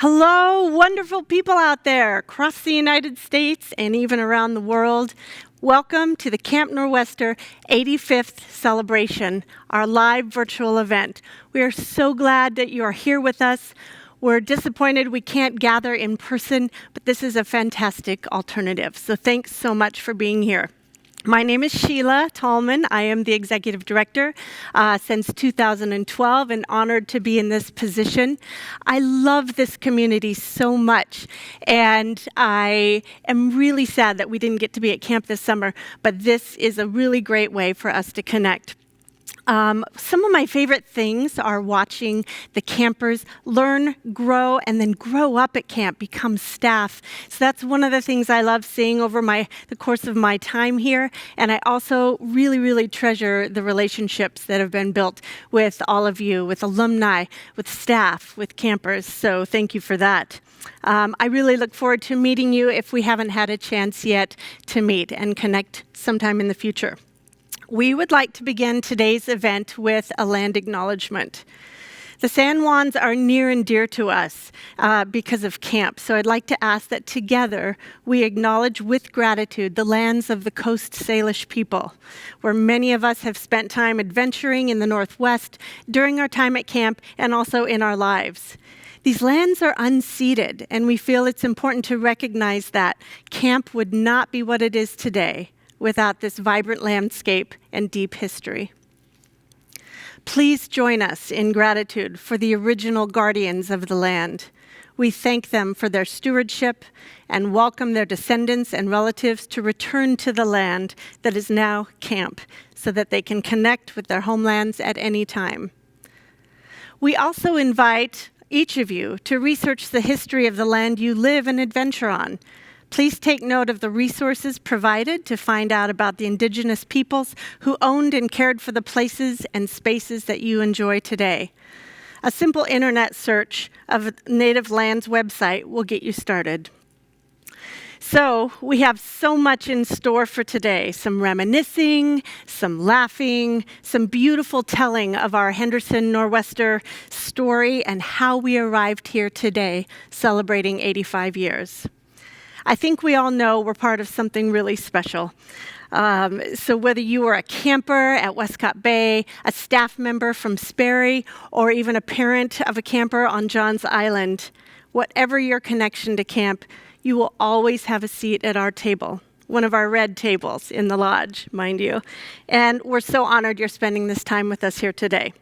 Hello, wonderful people out there across the United States and even around the world. Welcome to the Camp Nor'Wester 85th celebration, our live virtual event. We are so glad that you are here with us. We're disappointed we can't gather in person, but this is a fantastic alternative. So thanks so much for being here. My name is Sheila Tallman. I am the Executive Director since 2012 and honored to be in this position. I love this community so much, and I am really sad that we didn't get to be at camp this summer, but this is a really great way for us to connect. Some of my favorite things are watching the campers learn, grow, and then grow up at camp, become staff. So that's one of the things I love seeing over the course of my time here. And I also really, really treasure the relationships that have been built with all of you, with alumni, with staff, with campers. So thank you for that. I really look forward to meeting you if we haven't had a chance yet to meet and connect sometime in the future. We would like to begin today's event with a land acknowledgement. The San Juans are near and dear to us because of camp, so I'd like to ask that together we acknowledge with gratitude the lands of the Coast Salish people, where many of us have spent time adventuring in the Northwest during our time at camp and also in our lives. These lands are unceded, and we feel it's important to recognize that camp would not be what it is today without this vibrant landscape and deep history. Please join us in gratitude for the original guardians of the land. We thank them for their stewardship and welcome their descendants and relatives to return to the land that is now camp so that they can connect with their homelands at any time. We also invite each of you to research the history of the land you live and adventure on. Please take note of the resources provided to find out about the indigenous peoples who owned and cared for the places and spaces that you enjoy today. A simple internet search of Native Lands website will get you started. So we have so much in store for today, some reminiscing, some laughing, some beautiful telling of our Henderson Nor'Wester story and how we arrived here today, celebrating 85 years. I think we all know we're part of something really special. So whether you are a camper at Westcott Bay, a staff member from Sperry, or even a parent of a camper on Johns Island, whatever your connection to camp, you will always have a seat at our table, one of our red tables in the lodge, mind you. And we're so honored you're spending this time with us here today.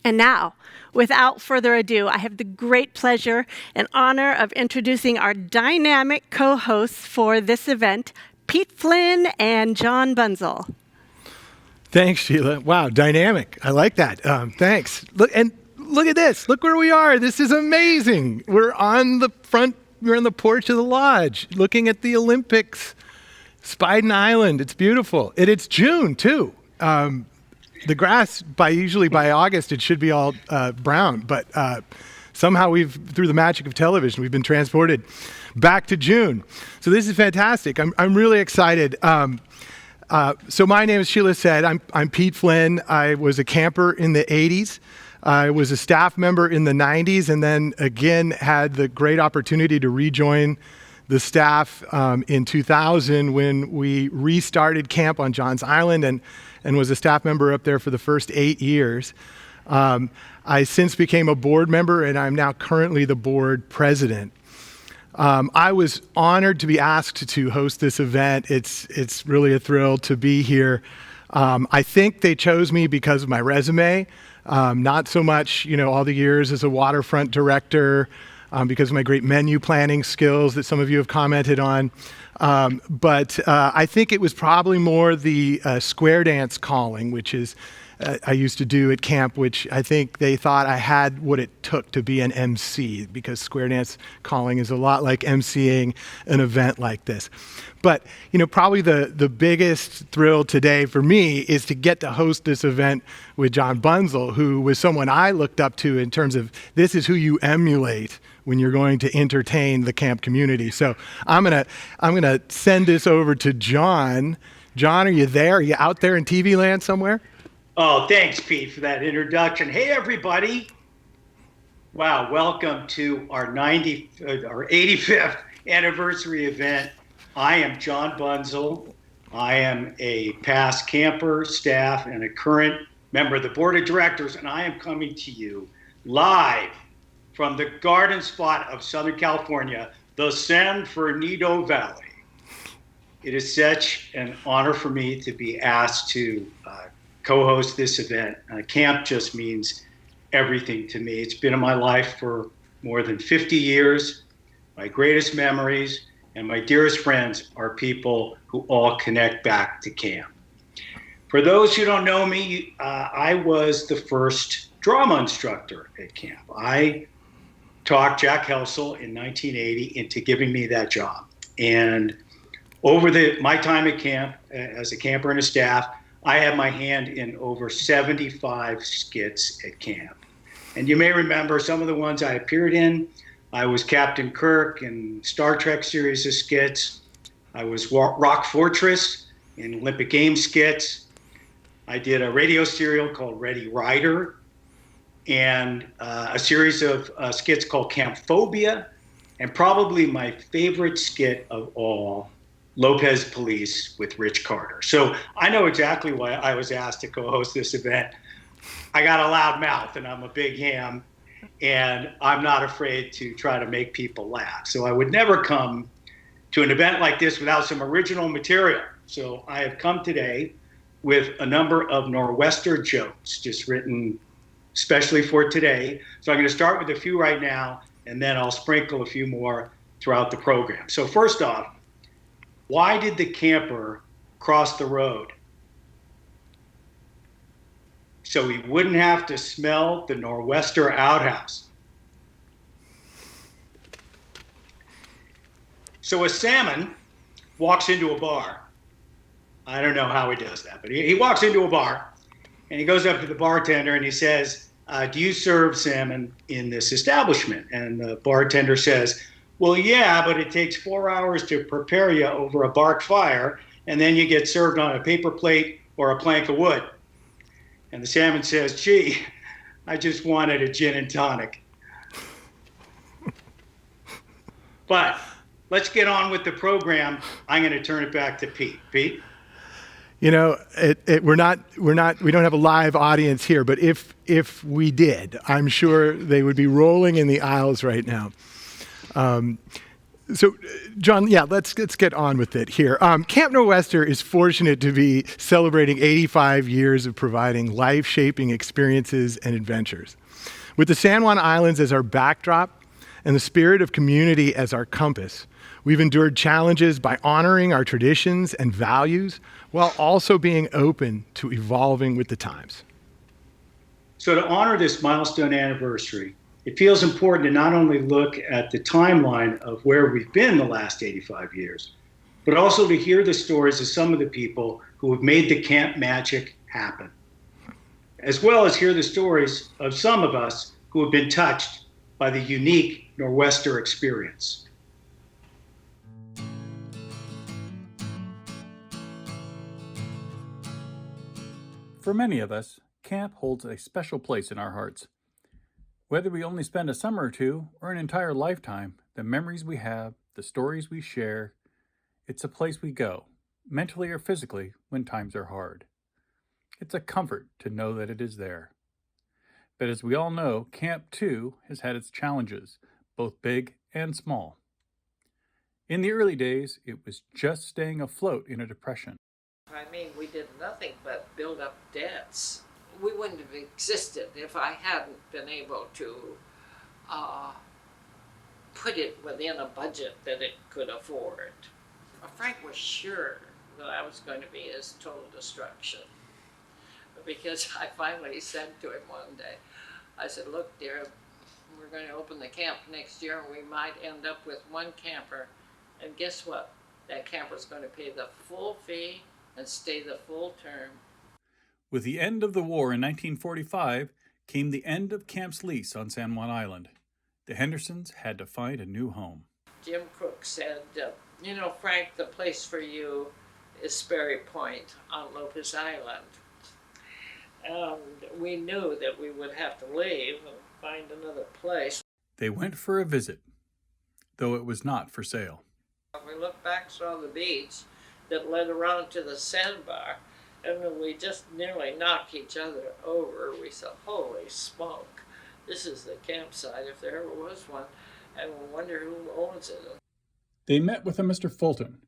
And now, without further ado, I have the great pleasure and honor of introducing our dynamic co-hosts for this event, Pete Flynn and John Bunzel. Thanks, Sheila. Wow, dynamic. I like that. Thanks. Look at this. Look where we are. This is amazing. We're on the porch of the lodge, looking at the Olympics, Spiden Island. It's beautiful. It's June, too. The grass, usually by August, it should be all brown, but somehow through the magic of television, we've been transported back to June. So this is fantastic. I'm really excited. So my name, as Sheila said, I'm Pete Flynn. I was a camper in the 80s. I was a staff member in the 90s, and then again had the great opportunity to rejoin the staff in 2000 when we restarted camp on Johns Island and was a staff member up there for the first 8 years. I since became a board member, and I'm now currently the board president. I was honored to be asked to host this event. It's really a thrill to be here. I think they chose me because of my resume, not so much, all the years as a waterfront director, because of my great menu planning skills that some of you have commented on. But I think it was probably more the square dance calling, which is I used to do at camp, which I think they thought I had what it took to be an MC, because square dance calling is a lot like MCing an event like this. But, probably the biggest thrill today for me is to get to host this event with John Bunzel, who was someone I looked up to in terms of this is who you emulate when you're going to entertain the camp community. So I'm gonna send this over to John. John, are you there? Are you out there in TV land somewhere? Oh, thanks, Pete, for that introduction. Hey, everybody. Wow, welcome to our 85th anniversary event. I am John Bunzel. I am a past camper, staff, and a current member of the board of directors, and I am coming to you live from the garden spot of Southern California, the San Fernando Valley. It is such an honor for me to be asked to co-host this event. Camp just means everything to me. It's been in my life for more than 50 years. My greatest memories and my dearest friends are people who all connect back to camp. For those who don't know me, I was the first drama instructor at camp. I talked Jack Helsel in 1980 into giving me that job. And over my time at camp, as a camper and a staff, I had my hand in over 75 skits at camp. And you may remember some of the ones I appeared in. I was Captain Kirk in Star Trek series of skits. I was Rock Fortress in Olympic Games skits. I did a radio serial called Ready Rider and a series of skits called Camp Phobia. And probably my favorite skit of all, Lopez Police with Rich Carter. So I know exactly why I was asked to co-host this event. I got a loud mouth and I'm a big ham and I'm not afraid to try to make people laugh. So I would never come to an event like this without some original material. So I have come today with a number of Nor'wester jokes just written especially for today. So I'm going to start with a few right now and then I'll sprinkle a few more throughout the program. So first off, why did the camper cross the road? So he wouldn't have to smell the Nor'wester outhouse. So a salmon walks into a bar. I don't know how he does that, but he walks into a bar and he goes up to the bartender and he says, do you serve salmon in this establishment? And the bartender says, well, yeah, but it takes 4 hours to prepare you over a bark fire, and then you get served on a paper plate or a plank of wood. And the salmon says, gee, I just wanted a gin and tonic. But let's get on with the program. I'm going to turn it back to Pete. Pete? You know, we don't have a live audience here, but if we did, I'm sure they would be rolling in the aisles right now. So, John, yeah, let's get on with it here. Camp Nor'wester is fortunate to be celebrating 85 years of providing life-shaping experiences and adventures. With the San Juan Islands as our backdrop and the spirit of community as our compass, we've endured challenges by honoring our traditions and values while also being open to evolving with the times. So to honor this milestone anniversary, it feels important to not only look at the timeline of where we've been the last 85 years, but also to hear the stories of some of the people who have made the camp magic happen, as well as hear the stories of some of us who have been touched by the unique Nor'wester experience. For many of us, camp holds a special place in our hearts. Whether we only spend a summer or two or an entire lifetime, the memories we have, the stories we share, it's a place we go, mentally or physically, when times are hard. It's a comfort to know that it is there. But as we all know, camp too has had its challenges, both big and small. In the early days, it was just staying afloat in a depression. I mean, we did nothing but build up debts. We wouldn't have existed if I hadn't been able to put it within a budget that it could afford. Frank was sure that I was going to be his total destruction, because I finally said to him one day, I said, look, dear, we're going to open the camp next year and we might end up with one camper, and guess what? That camper's going to pay the full fee and stay the full term. With the end of the war in 1945 came the end of camp's lease on San Juan Island. The Hendersons had to find a new home. Jim Cook said, you know, Frank, the place for you is Sperry Point on Lopez Island. And we knew that we would have to leave. find another place. They went for a visit, though it was not for sale. We looked back, saw the beach that led around to the sandbar, and we just nearly knocked each other over. We said, holy smoke, this is the campsite if there ever was one, and we wonder who owns it. They met with a Mr. Fulton,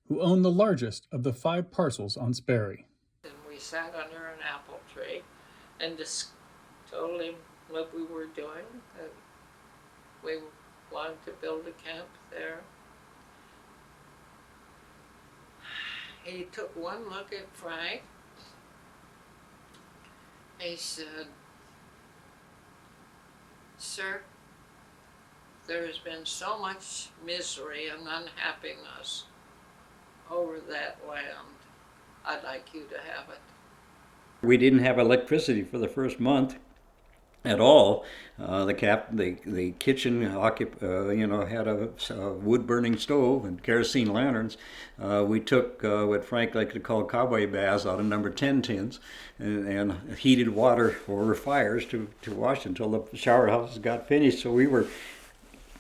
who owned the largest of the 5 parcels on Sperry. And we sat under an apple tree and just told him what we were doing, that we wanted to build a camp there. He took one look at Frank. He said, "Sir, there has been so much misery and unhappiness over that land. I'd like you to have it." We didn't have electricity for the first month at all. The kitchen had a wood burning stove and kerosene lanterns. We took what Frank liked to call cowboy baths out of number 10 tins and heated water over fires to wash until the shower houses got finished. So we were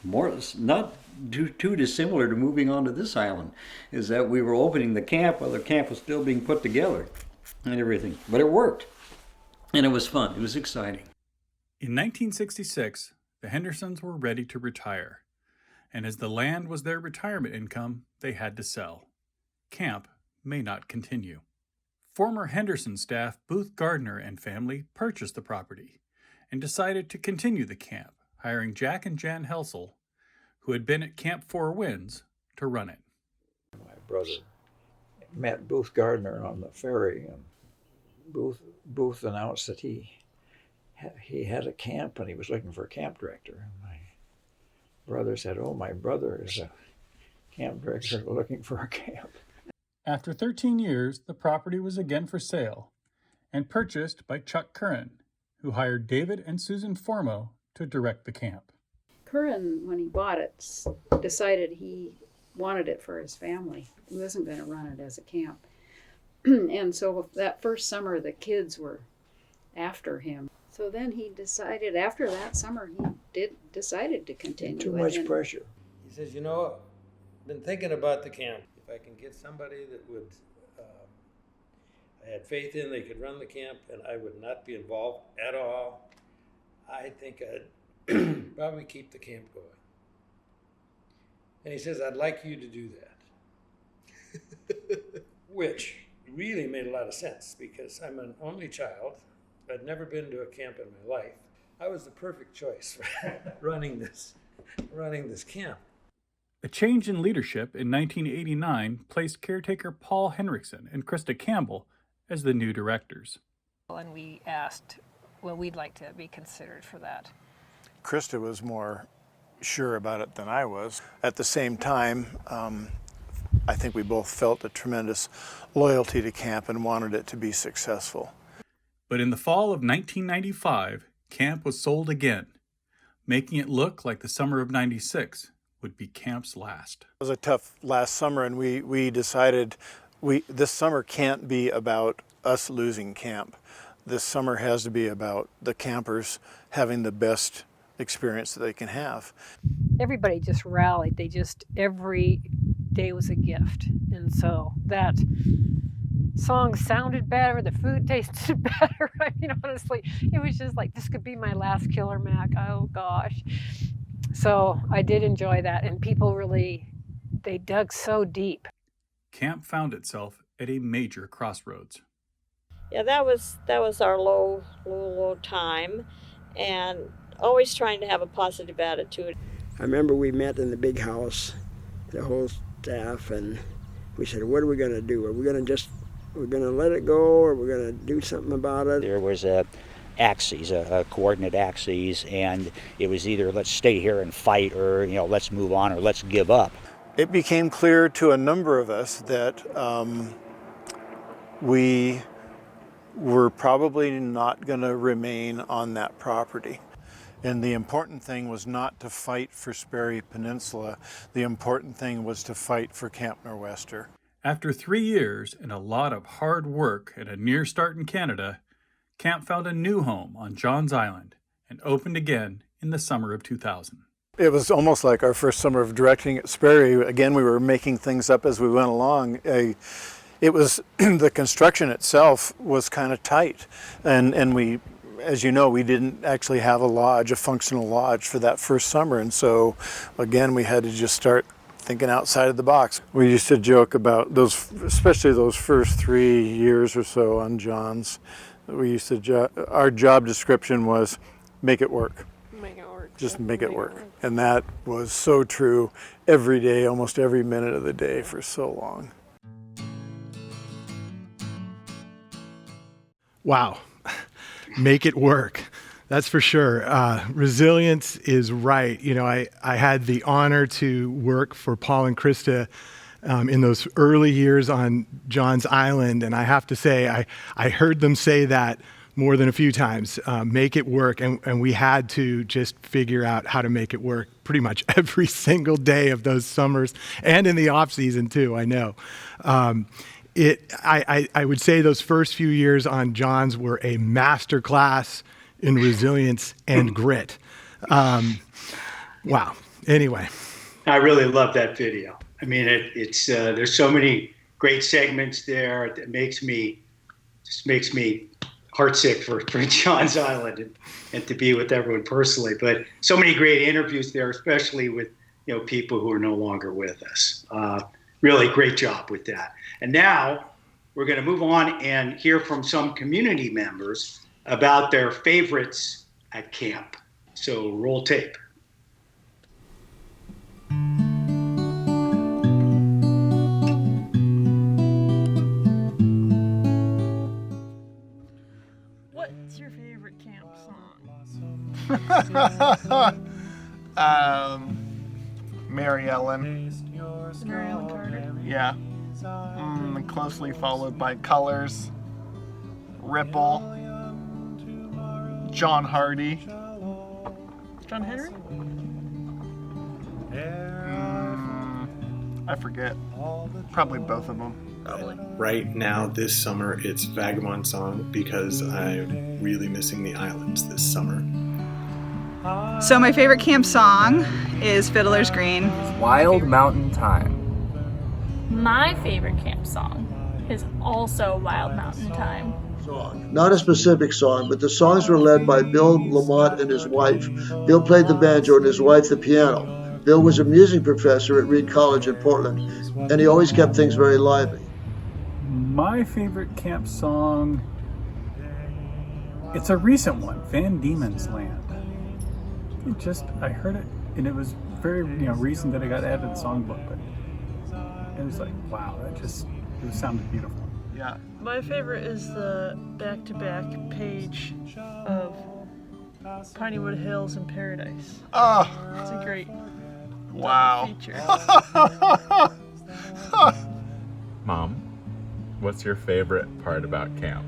not too dissimilar to moving on to this island, is that we were opening the camp while the camp was still being put together and everything. But it worked, and it was fun. It was exciting. In 1966, the Hendersons were ready to retire, and as the land was their retirement income, they had to sell. Camp may not continue. Former Henderson staff Booth Gardner and family purchased the property and decided to continue the camp, hiring Jack and Jan Helsel, who had been at Camp Four Winds, to run it. My brother met Booth Gardner on the ferry, and Booth announced that he had a camp and he was looking for a camp director. And my brother said, "Oh, my brother is a camp director looking for a camp." After 13 years, the property was again for sale and purchased by Chuck Curran, who hired David and Susan Formo to direct the camp. Curran, when he bought it, decided he wanted it for his family. He wasn't going to run it as a camp. And so that first summer, the kids were after him. So then he decided, after that summer, he decided to continue. Too much pressure. He says, I've been thinking about the camp. If I can get somebody that would, I had faith in, they could run the camp and I would not be involved at all, I think I'd probably keep the camp going. And he says, "I'd like you to do that." Which really made a lot of sense because I'm an only child. I'd never been to a camp in my life. I was the perfect choice for running this camp. A change in leadership in 1989 placed caretaker Paul Henriksen and Krista Campbell as the new directors. And we asked, we'd like to be considered for that. Krista was more sure about it than I was. At the same time, I think we both felt a tremendous loyalty to camp and wanted it to be successful. But in the fall of 1995, camp was sold again, making it look like the summer of '96 would be camp's last. It was a tough last summer, and we decided this summer can't be about us losing camp. This summer has to be about the campers having the best experience that they can have. Everybody just rallied. Every day was a gift. And so that song sounded better, the food tasted better. I mean, honestly, it was just like, this could be my last Killer Mac. Oh gosh. So I did enjoy that, and people really, they dug so deep. Camp found itself at a major crossroads. Yeah, that was our low time, and always trying to have a positive attitude. I remember we met in the big house, the whole staff, and we said, "What are we going to do? Are we going to let it go, or we're going to do something about it?" There was a coordinate axes, and it was either let's stay here and fight, or let's move on, or let's give up. It became clear to a number of us that we were probably not going to remain on that property. And the important thing was not to fight for Sperry Peninsula. The important thing was to fight for Camp Nor'Wester. After 3 years and a lot of hard work and a near start in Canada, Camp found a new home on Johns Island and opened again in the summer of 2000. It was almost like our first summer of directing at Sperry. Again, we were making things up as we went along. It was the construction itself was kind of tight, and we, as you know, we didn't actually have a functional lodge for that first summer, and so again we had to just start thinking outside of the box. We used to joke about those, especially those first 3 years or so on John's. We used to our job description was make it work. Just make it work. And that was so true every day, almost every minute of the day for so long. Wow. Make it work. That's for sure. Resilience is right. You know, I had the honor to work for Paul and Krista in those early years on John's Island. And I have to say, I heard them say that more than a few times, make it work. And we had to just figure out how to make it work pretty much every single day of those summers and in the off season too, I know. I would say those first few years on John's were a master class in resilience and grit. Wow. Anyway. I really love that video. I mean, it's there's so many great segments there. It makes me heartsick for John's Island and to be with everyone personally. But so many great interviews there, especially with people who are no longer with us. Really great job with that. And now we're going to move on and hear from some community members about their favorites at camp. So roll tape. What's your favorite camp song? Mary Ellen. Mary Ellen Carter. Yeah. Closely followed by Colors, Ripple, John Hardy. John Henry? I forget. Probably both of them. Right now, this summer, it's Vagabond Song because I'm really missing the islands this summer. So my favorite camp song is Fiddler's Green. Wild Mountain Time. My favorite camp song is also Wild Mountain Time. Not a specific song, but the songs were led by Bill Lamont and his wife. Bill played the banjo and his wife the piano. Bill was a music professor at Reed College in Portland, and he always kept things very lively. My favorite camp song, it's a recent one, Van Diemen's Land. I heard it, and it was very, recent that it got added to the songbook, but it was like, wow, it sounded beautiful. Yeah. My favorite is the back-to-back page of Pineywood Hills in Paradise. Oh, it's a great feature. Mom, what's your favorite part about camp?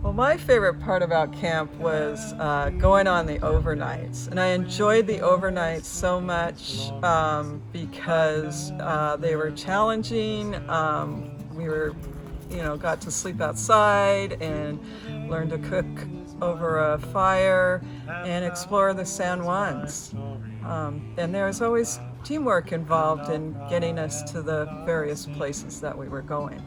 Well, my favorite part about camp was going on the overnights, and I enjoyed the overnights so much because they were challenging. We were, got to sleep outside and learn to cook over a fire and explore the San Juans. And there was always teamwork involved in getting us to the various places that we were going.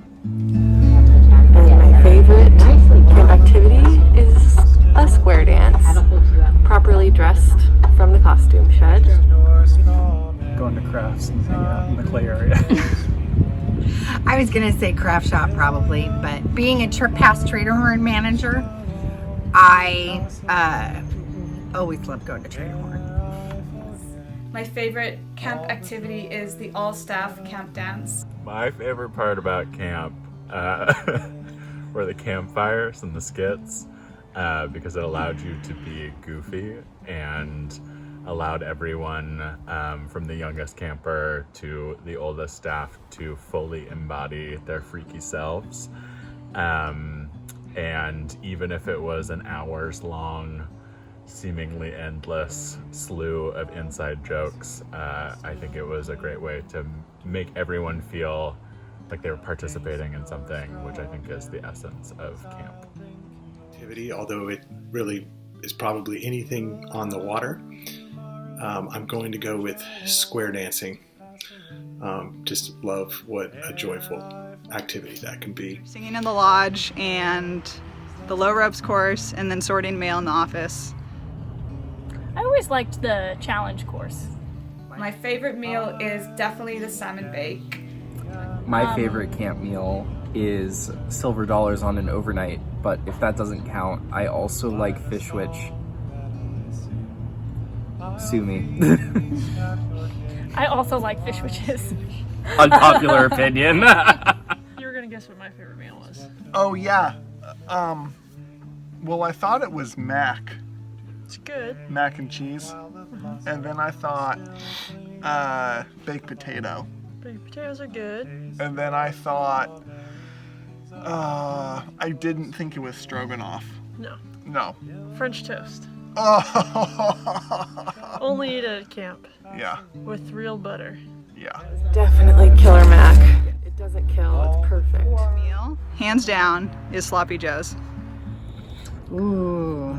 My favorite camp activity is a square dance, properly dressed from the costume shed. Going to crafts and hanging out in the clay area. I was going to say craft shop probably, but being a past Trader Horn manager, I always loved going to Trader Horn. My favorite camp activity is the all-staff camp dance. My favorite part about camp were the campfires and the skits because it allowed you to be goofy and allowed everyone from the youngest camper to the oldest staff to fully embody their freaky selves. And even if it was an hours long, seemingly endless slew of inside jokes, I think it was a great way to make everyone feel like they were participating in something, which I think is the essence of camp. Activity, although it really is probably anything on the water. I'm going to go with square dancing. Just love what a joyful activity that can be. Singing in the lodge and the low ropes course, and then sorting mail in the office. I always liked the challenge course. My favorite meal is definitely the salmon bake. My favorite camp meal is silver dollars on an overnight, but if that doesn't count, I also like fish witch. Sue me. I also like fish witches. Unpopular opinion. You were gonna guess what my favorite meal was. Oh yeah. Well, I thought it was mac. It's good. Mac and cheese. And then I thought baked potato. Baked potatoes are good. And then I thought I didn't think it was stroganoff. No. No. French toast. Oh. Only eat it at camp. Yeah. With real butter. Yeah. Definitely killer mac. It doesn't kill, it's perfect. Meal, hands down, is sloppy joes. Ooh.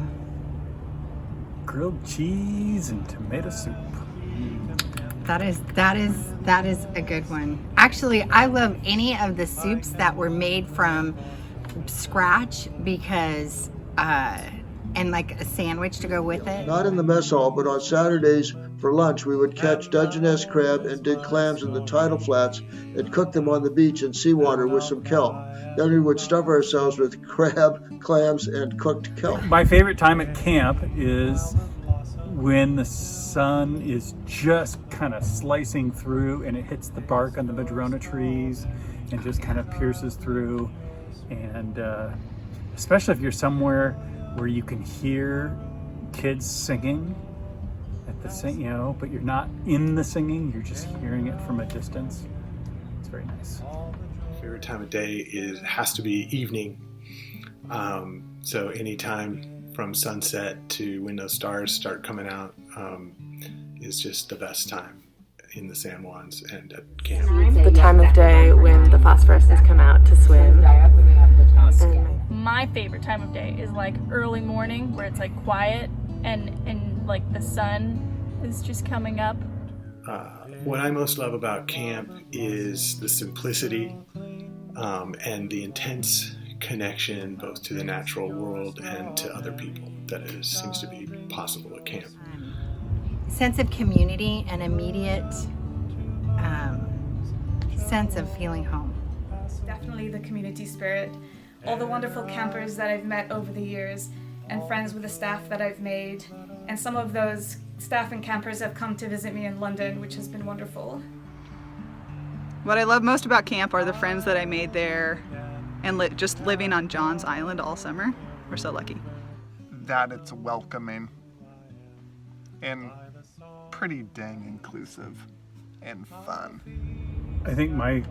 Grilled cheese and tomato soup. That is a good one. Actually, I love any of the soups that were made from scratch because and like a sandwich to go with it. Not in the mess hall, but on Saturdays for lunch, we would catch Dungeness crab and dig clams in the tidal flats and cook them on the beach in seawater with some kelp. Then we would stuff ourselves with crab, clams, and cooked kelp. My favorite time at camp is when the sun is just kind of slicing through and it hits the bark on the madrona trees and just kind of pierces through. And especially if you're somewhere where you can hear kids singing at the but you're not in the singing, you're just hearing it from a distance. It's very nice. Favorite time of day has to be evening. So anytime from sunset to when those stars start coming out is just the best time in the San Juans and at camp. The time of day when the phosphorescents come out to swim. My favorite time of day is like early morning where it's like quiet and like the sun is just coming up. What I most love about camp is the simplicity and the intense connection both to the natural world and to other people that seems to be possible at camp. Sense of community and immediate sense of feeling home. Definitely the community spirit. All the wonderful campers that I've met over the years and friends with the staff that I've made. And some of those staff and campers have come to visit me in London, which has been wonderful. What I love most about camp are the friends that I made there and just living on John's Island all summer. We're so lucky. That it's welcoming and pretty dang inclusive and fun. I think my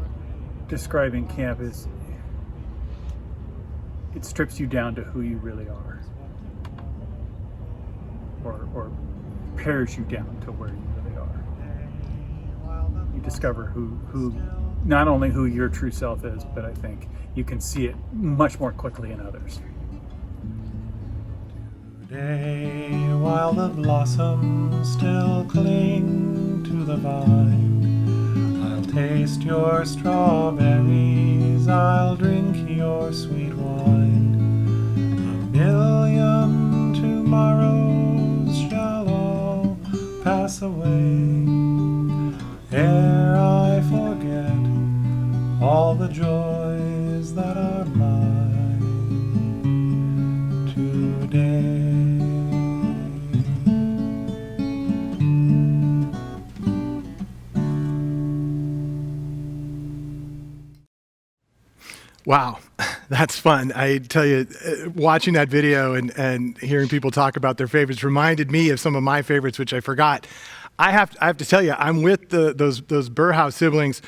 describing camp is it strips you down to who you really are, or pares you down to where you really are. You discover who not only who your true self is, but I think you can see it much more quickly in others. Today, while the blossoms still cling to the vine, I'll taste your strawberries, I'll drink your sweet wine. A million tomorrows shall all pass away, ere I forget all the joys that are mine today. Wow, that's fun. I tell you, watching that video and hearing people talk about their favorites reminded me of some of my favorites, which I forgot. I have to tell you, I'm with those Burhouse siblings.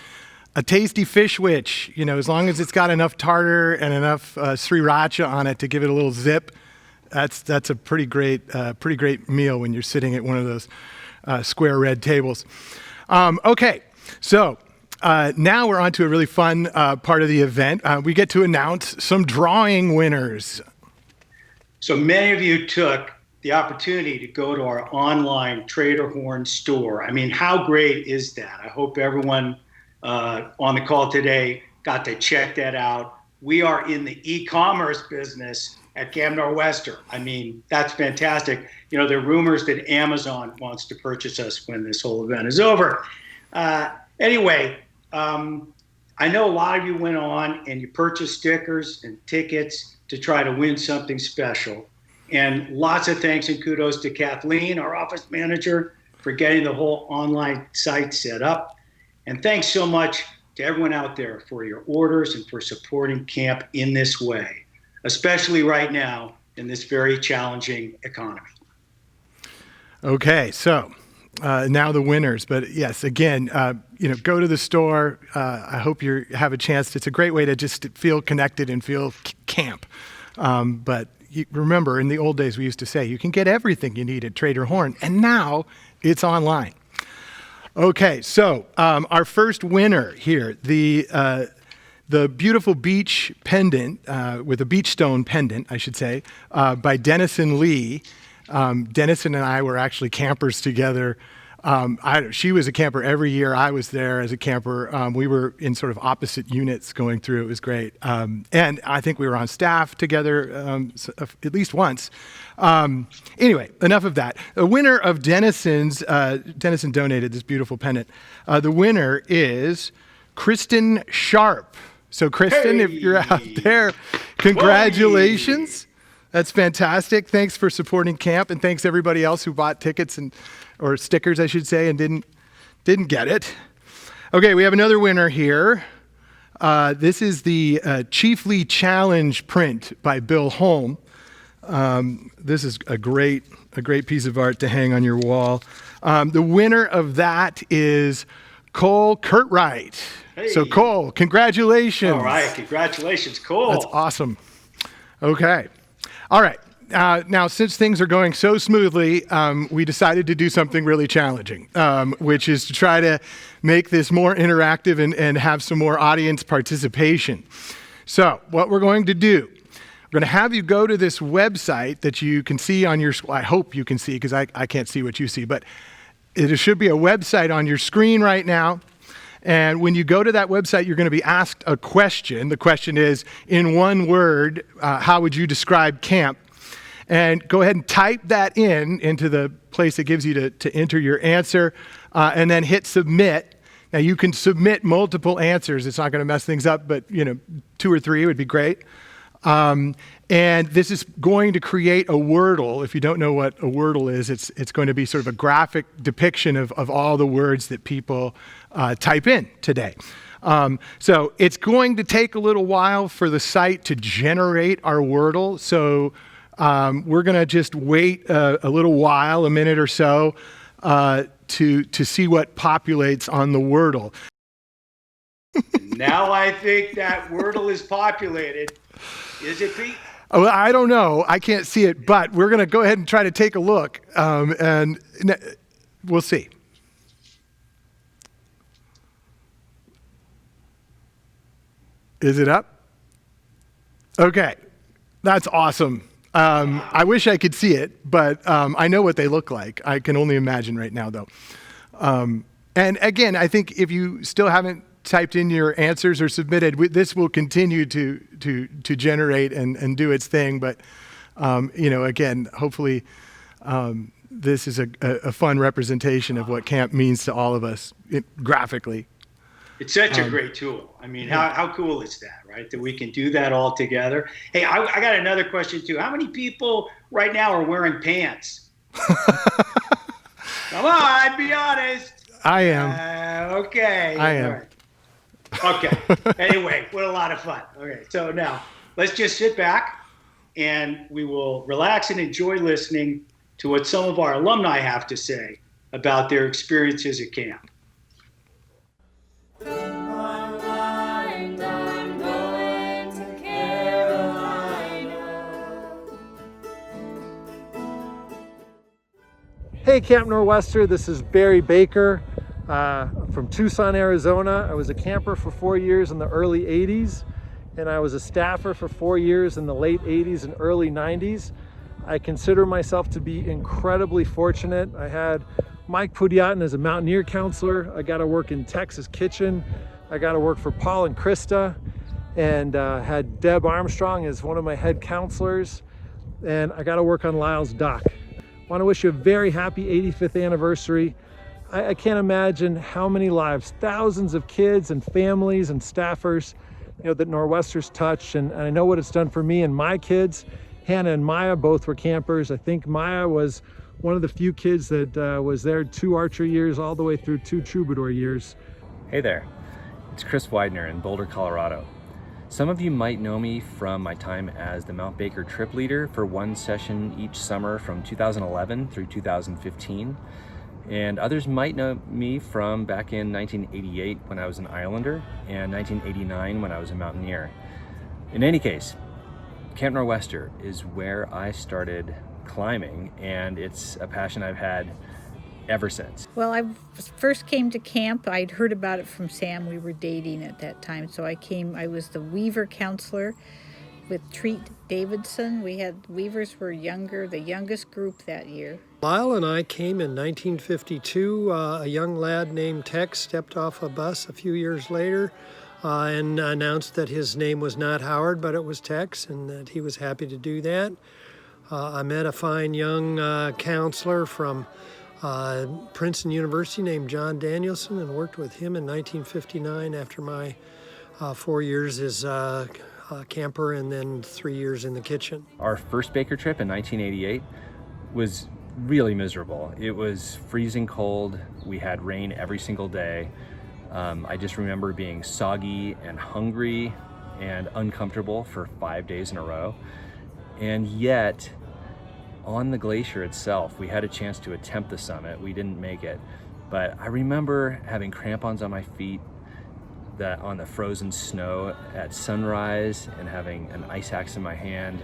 A tasty fish witch, as long as it's got enough tartar and enough sriracha on it to give it a little zip, that's a pretty great meal when you're sitting at one of those square red tables. Okay, so. Now we're on to a really fun part of the event. We get to announce some drawing winners. So many of you took the opportunity to go to our online Trader Horn store. I mean, how great is that? I hope everyone on the call today got to check that out. We are in the e-commerce business at Camp Nor'Wester. I mean, that's fantastic. You know, there are rumors that Amazon wants to purchase us when this whole event is over. Anyway, I know a lot of you went on and you purchased stickers and tickets to try to win something special. And lots of thanks and kudos to Kathleen, our office manager, for getting the whole online site set up. And thanks so much to everyone out there for your orders and for supporting camp in this way, especially right now in this very challenging economy. Okay, so now the winners. But yes, again, go to the store. I hope you have a chance. It's a great way to just feel connected and feel camp. But remember, in the old days, we used to say you can get everything you need at Trader Horn, and now it's online. Okay, so our first winner here, the beautiful beach pendant, with a beach stone pendant, I should say, by Dennison Lee. Dennison and I were actually campers together. She was a camper every year. I was there as a camper. We were in sort of opposite units going through. It was great. And I think we were on staff together at least once. Anyway, enough of that. The winner of Dennison donated this beautiful pendant. The winner is Kristen Sharp. So Kristen, if you're out there, congratulations. That's fantastic. Thanks for supporting camp, and thanks everybody else who bought tickets or stickers, I should say, and didn't get it. Okay, we have another winner here. This is the Chiefly Challenge print by Bill Holm. This is a great piece of art to hang on your wall. The winner of that is Cole Curtright. Hey. So Cole, congratulations. All right, congratulations, Cole. That's awesome. Okay. All right. Now, since things are going so smoothly, we decided to do something really challenging, which is to try to make this more interactive and have some more audience participation. So what we're going to do, we're going to have you go to this website that you can see on your, I hope you can see because I can't see what you see, but it should be a website on your screen right now. And when you go to that website, you're going to be asked a question. The question is, in one word, how would you describe camp? And go ahead and type that into the place it gives you to enter your answer, and then hit submit. Now you can submit multiple answers. It's not going to mess things up, but 2 or 3 would be great. And this is going to create a Wordle. If you don't know what a Wordle is, it's going to be sort of a graphic depiction of all the words that people type in today. So it's going to take a little while for the site to generate our Wordle. So we're going to just wait a little while, a minute or so, to see what populates on the Wordle. Now I think that Wordle is populated. Is it, Pete? Well, I don't know. I can't see it, but we're going to go ahead and try to take a look, and we'll see. Is it up? Okay. That's awesome. I wish I could see it, but I know what they look like. I can only imagine right now, though. And again, I think if you still haven't typed in your answers or submitted, this will continue to generate and do its thing. But again, hopefully this is a fun representation of what camp means to all of us graphically. It's such a great tool. I mean, how cool is that, right? That we can do that all together. Hey, I got another question too. How many people right now are wearing pants? Come on, be honest. I am. Okay. I am. All right. Okay. Anyway, what a lot of fun. Okay, so now let's just sit back and we will relax and enjoy listening to what some of our alumni have to say about their experiences at camp. Hey Camp Nor'Wester, this is Barry Baker from Tucson, Arizona. I was a camper for 4 years in the early 80s, and I was a staffer for 4 years in the late 80s and early 90s. I consider myself to be incredibly fortunate. I had Mike Pudiatin as a Mountaineer counselor. I got to work in Texas Kitchen. I got to work for Paul and Krista, and had Deb Armstrong as one of my head counselors. And I got to work on Lyle's dock. I want to wish you a very happy 85th anniversary. I can't imagine how many lives, thousands of kids and families and staffers, that Nor'Westers touched, and I know what it's done for me and my kids. Hannah and Maya both were campers. I think Maya was one of the few kids that was there 2 archer years all the way through 2 troubadour years. Hey there, it's Chris Widener in Boulder, Colorado. Some of you might know me from my time as the Mount Baker trip leader for one session each summer from 2011 through 2015. And others might know me from back in 1988 when I was an Islander and 1989 when I was a Mountaineer. In any case, Camp Nor'Wester is where I started climbing, and it's a passion I've had ever since. Well, I first came to camp. I'd heard about it from Sam. We were dating at that time. So I was the Weaver counselor with Treat Davidson. Weavers were younger, the youngest group that year. Lyle and I came in 1952. A young lad named Tex stepped off a bus a few years later and announced that his name was not Howard, but it was Tex, and that he was happy to do that. I met a fine young counselor from Princeton University named John Danielson, and worked with him in 1959 after my 4 years as camper and then 3 years in the kitchen. Our first Baker trip in 1988 was really miserable. It was freezing cold. We had rain every single day. I just remember being soggy and hungry and uncomfortable for 5 days in a row. And yet, on the glacier itself, we had a chance to attempt the summit. We didn't make it, but I remember having crampons on my feet on the frozen snow at sunrise, and having an ice axe in my hand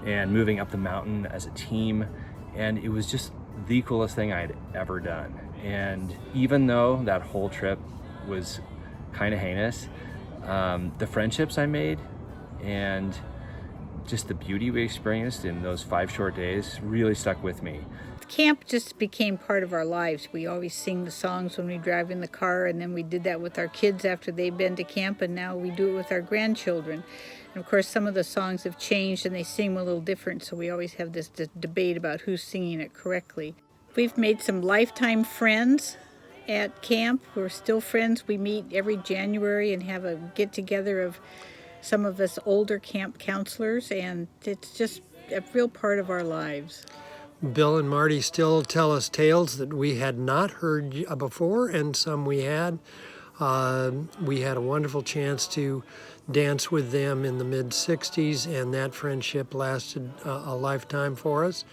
and moving up the mountain as a team. And it was just the coolest thing I had ever done. And even though that whole trip was kind of heinous, the friendships I made and just the beauty we experienced in those 5 short days really stuck with me. Camp just became part of our lives. We always sing the songs when we drive in the car, and then we did that with our kids after they've been to camp, and now we do it with our grandchildren. And of course, some of the songs have changed and they sing a little different, so we always have this debate about who's singing it correctly. We've made some lifetime friends at camp. We're still friends. We meet every January and have a get-together of some of us older camp counselors, and it's just a real part of our lives. Bill and Marty still tell us tales that we had not heard before, and some we had. We had a wonderful chance to dance with them in the mid-60s, and that friendship lasted a lifetime for us.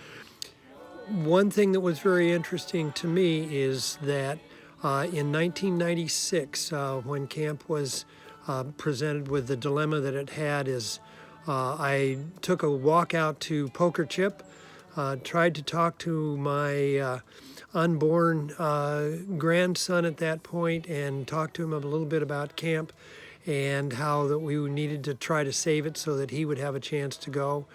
One thing that was very interesting to me is that in 1996, when camp was presented with the dilemma that it had, I took a walk out to Poker Chip, tried to talk to my unborn grandson at that point, and talk to him a little bit about camp and how that we needed to try to save it so that he would have a chance to go.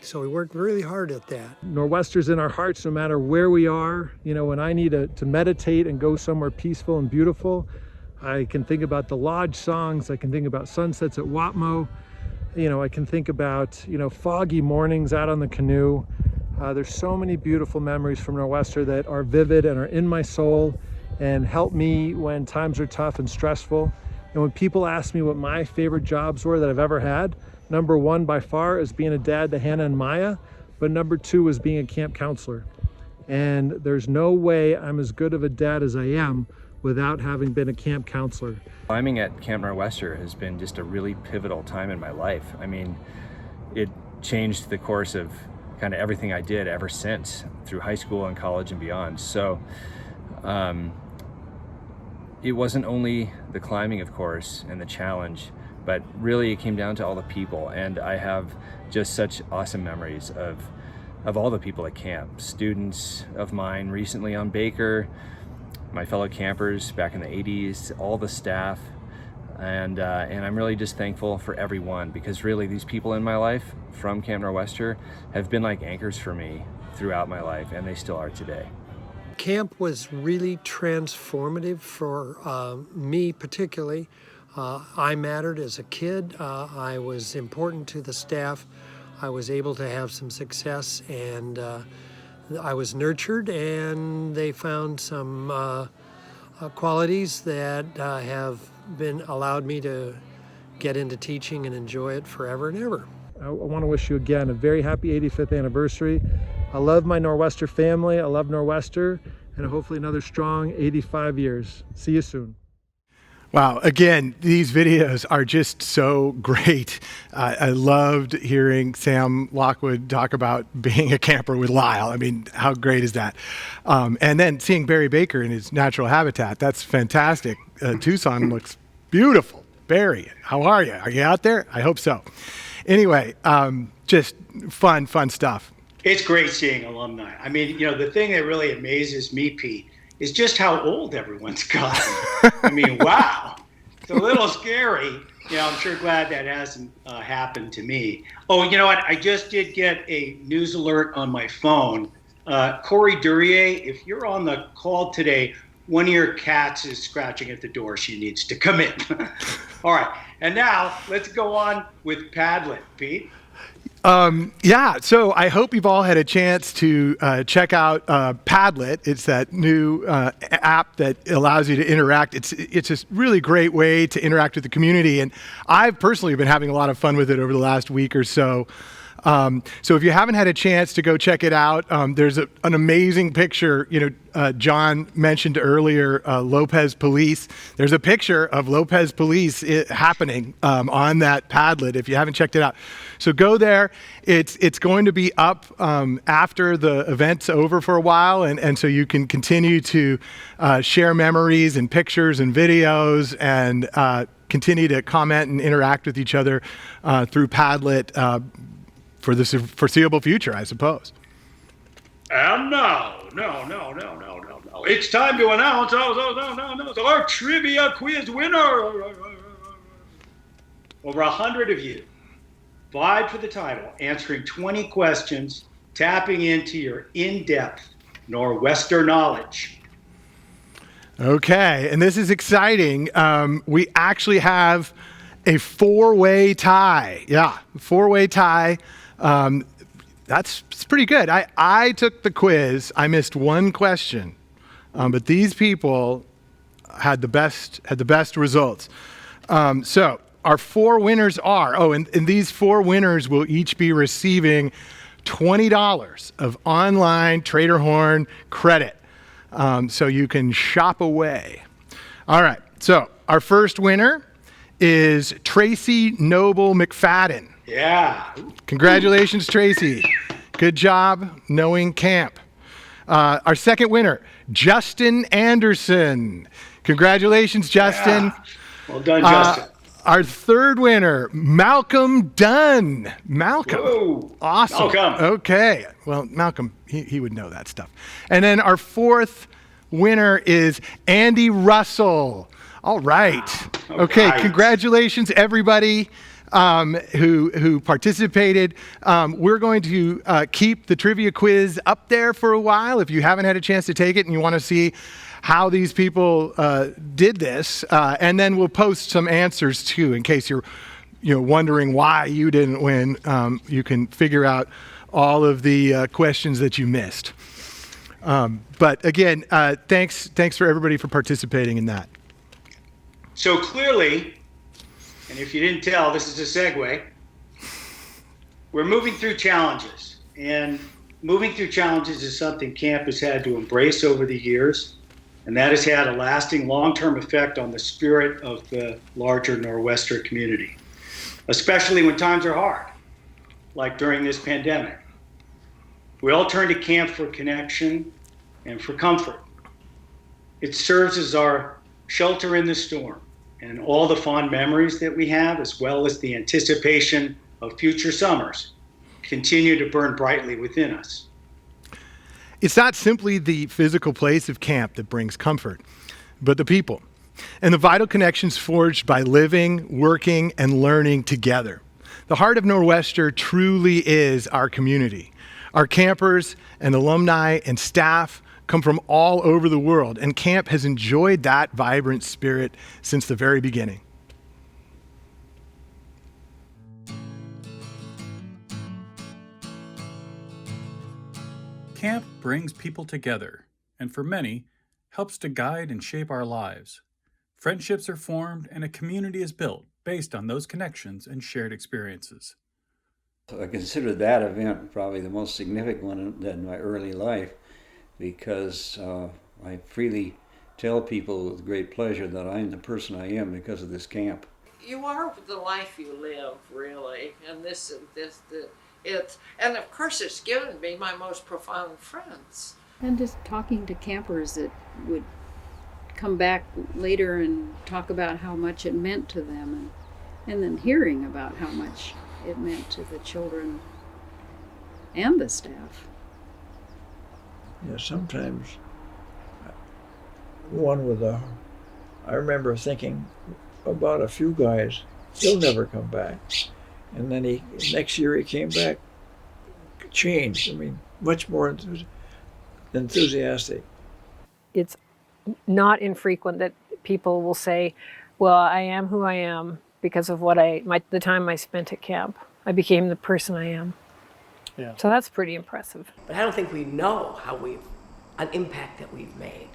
So we worked really hard at that. Nor'Wester's in our hearts no matter where we are. When I need to meditate and go somewhere peaceful and beautiful, I can think about the lodge songs. I can think about sunsets at Watmo. I can think about, foggy mornings out on the canoe. There's so many beautiful memories from Nor'Wester that are vivid and are in my soul and help me when times are tough and stressful. And when people ask me what my favorite jobs were that I've ever had, number 1 by far is being a dad to Hannah and Maya, but number 2 is being a camp counselor. And there's no way I'm as good of a dad as I am without having been a camp counselor. Climbing at Camp Nor'Wester has been just a really pivotal time in my life. I mean, it changed the course of kind of everything I did ever since, through high school and college and beyond. So it wasn't only the climbing, of course, and the challenge, but really it came down to all the people. And I have just such awesome memories of all the people at camp. Students of mine recently on Baker, my fellow campers back in the 80s, all the staff. And I'm really just thankful for everyone, because really these people in my life from Camp Nor'Wester have been like anchors for me throughout my life, and they still are today. Camp was really transformative for me particularly. I mattered as a kid. I was important to the staff. I was able to have some success, and I was nurtured, and they found some qualities that have been allowed me to get into teaching and enjoy it forever and ever. I want to wish you again a very happy 85th anniversary. I love my Nor'Wester family. I love Nor'Wester, and hopefully another strong 85 years. See you soon. Wow, again, these videos are just so great. I loved hearing Sam Lockwood talk about being a camper with Lyle. I mean, how great is that? And then seeing Barry Baker in his natural habitat, that's fantastic. Tucson looks beautiful. Barry, how are you? Are you out there? I hope so. Anyway, just fun stuff. It's great seeing alumni. I mean, the thing that really amazes me, Pete, is just how old everyone's gotten. I mean, wow. It's a little scary. I'm sure glad that hasn't happened to me. Oh, you know what? I just did get a news alert on my phone. Corey Duryea, if you're on the call today, one of your cats is scratching at the door. She needs to come in. All right. And now let's go on with Padlet, Pete. Yeah, so I hope you've all had a chance to check out Padlet. It's that new app that allows you to interact. It's a really great way to interact with the community, and I've personally been having a lot of fun with it over the last week or so. So if you haven't had a chance to go check it out, there's an amazing picture. John mentioned earlier Lopez Police. There's a picture of Lopez Police happening on that Padlet if you haven't checked it out. So go there. It's going to be up after the event's over for a while, and so you can continue to share memories and pictures and videos and continue to comment and interact with each other through Padlet for the foreseeable future, I suppose. And now, it's time to announce our trivia quiz winner. Over 100 of you vied for the title, answering 20 questions, tapping into your in-depth Nor'Wester knowledge. Okay, and this is exciting. We actually have a four-way tie. Yeah, four-way tie. That's pretty good. I took the quiz. I missed one question, but these people had the best results. So our four winners are, and these four winners will each be receiving $20 of online Trader Horn credit. So you can shop away. All right, so our first winner is Tracy Noble McFadden. Yeah. Congratulations, Tracy. Good job knowing camp. Our second winner, Justin Anderson. Congratulations, Justin. Yeah. Well done, Justin. Our third winner, Malcolm Dunn. Malcolm. Whoa. Awesome. Malcolm. Okay. Well, Malcolm, he would know that stuff. And then our fourth winner is Andy Russell. All right. Okay. Congratulations, everybody who participated. We're going to keep the trivia quiz up there for a while. If you haven't had a chance to take it and you want to see how these people did this, and then we'll post some answers too, in case you're wondering why you didn't win. You can figure out all of the questions that you missed. But again, thanks for everybody for participating in that. So clearly, and if you didn't tell, this is a segue. We're moving through challenges, and moving through challenges is something camp has had to embrace over the years, and that has had a lasting long-term effect on the spirit of the larger Nor'Wester community, especially when times are hard, like during this pandemic. We all turn to camp for connection and for comfort. It serves as our shelter in the storm, and all the fond memories that we have, as well as the anticipation of future summers, continue to burn brightly within us. It's not simply the physical place of camp that brings comfort, but the people. and the vital connections forged by living, working, and learning together. The heart of Nor'Wester truly is our community. Our campers and alumni and staff come from all over the world, and camp has enjoyed that vibrant spirit since the very beginning. Camp brings people together, and for many, helps to guide and shape our lives. Friendships are formed and a community is built based on those connections and shared experiences. I consider that event probably the most significant one in my early life, because I freely tell people with great pleasure that I'm the person I am because of this camp. You are the life you live, really, and and of course it's given me my most profound friends. And just talking to campers that would come back later and talk about how much it meant to them, and then hearing about how much it meant to the children and the staff. Yeah, sometimes I remember thinking about a few guys, they'll never come back. And then next year he came back changed. I mean, much more enthusiastic. It's not infrequent that people will say, well, I am who I am because of the time I spent at camp. I became the person I am. Yeah. So that's pretty impressive. But I don't think we know an impact that we've made.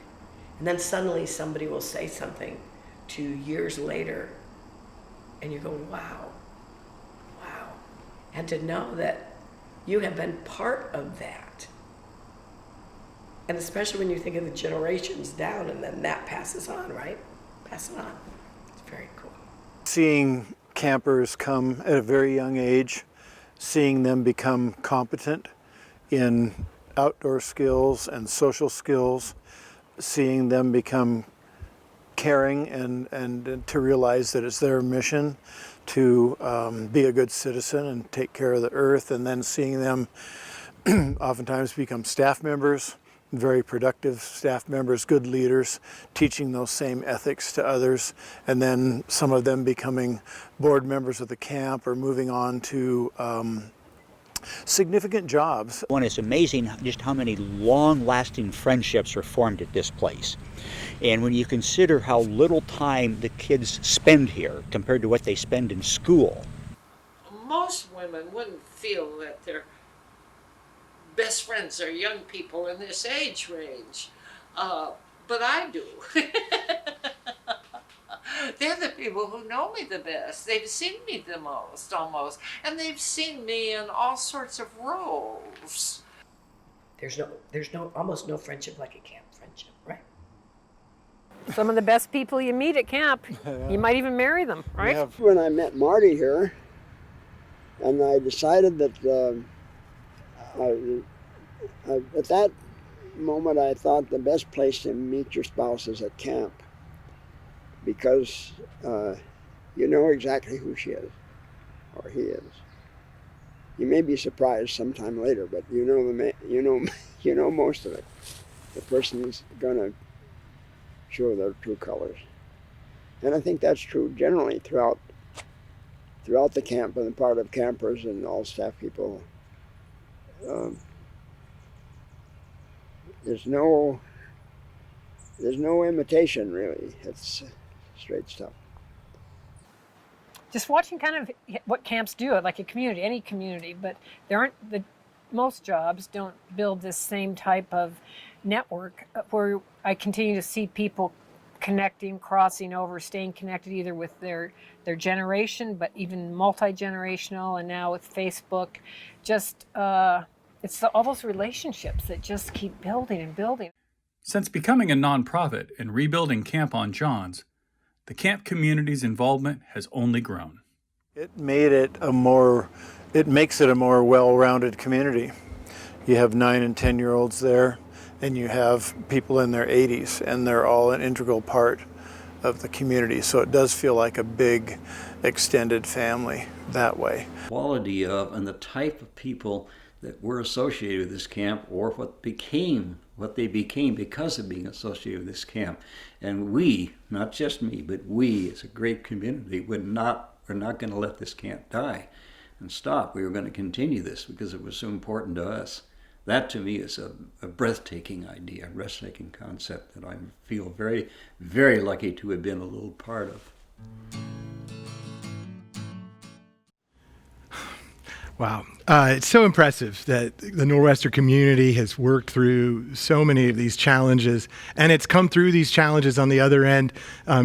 And then suddenly somebody will say something 2 years later, and you go, wow. And to know that you have been part of that. And especially when you think of the generations down, and then that passes on, right? Pass it on. It's very cool. Seeing campers come at a very young age, seeing them become competent in outdoor skills and social skills, seeing them become caring and to realize that it's their mission to be a good citizen and take care of the earth, and then seeing them oftentimes become staff members, very productive staff members, good leaders, teaching those same ethics to others, and then some of them becoming board members of the camp or moving on to significant jobs. And it's amazing just how many long-lasting friendships are formed at this place. And when you consider how little time the kids spend here compared to what they spend in school. Most women wouldn't feel that their best friends are young people in this age range, but I do. They're the people who know me the best. They've seen me the most, almost, and they've seen me in all sorts of roles. There's almost no friendship like a camp friendship, right? Some of the best people you meet at camp, you might even marry them, right? When I met Marty here, and I decided that at that moment I thought the best place to meet your spouse is at camp, because you know exactly who she is or he is. You may be surprised sometime later, but you know most of it. The person's gonna show their true colors, and I think that's true generally throughout the camp and the part of campers and all staff people. There's no imitation, really. It's straight stuff. Just watching kind of what camps do, like a community, any community, but most jobs don't build this same type of network where I continue to see people connecting, crossing over, staying connected either with their generation, but even multi-generational, and now with Facebook. Just it's all those relationships that just keep building and building. Since becoming a nonprofit and rebuilding Camp on Johns, the camp community's involvement has only grown. It makes it a more well-rounded community. You have 9 and 10-year-olds there, and you have people in their 80s, and they're all an integral part of the community. So it does feel like a big, extended family that way. Quality of and the type of people that were associated with this camp, or what became what they became because of being associated with this camp. And we, not just me, but we as a great community we're not going to let this camp die and stop. We were going to continue this because it was so important to us. That to me is a breathtaking idea, a breathtaking concept that I feel very, very lucky to have been a little part of. Wow. It's so impressive that the Nor'Wester community has worked through so many of these challenges, and it's come through these challenges on the other end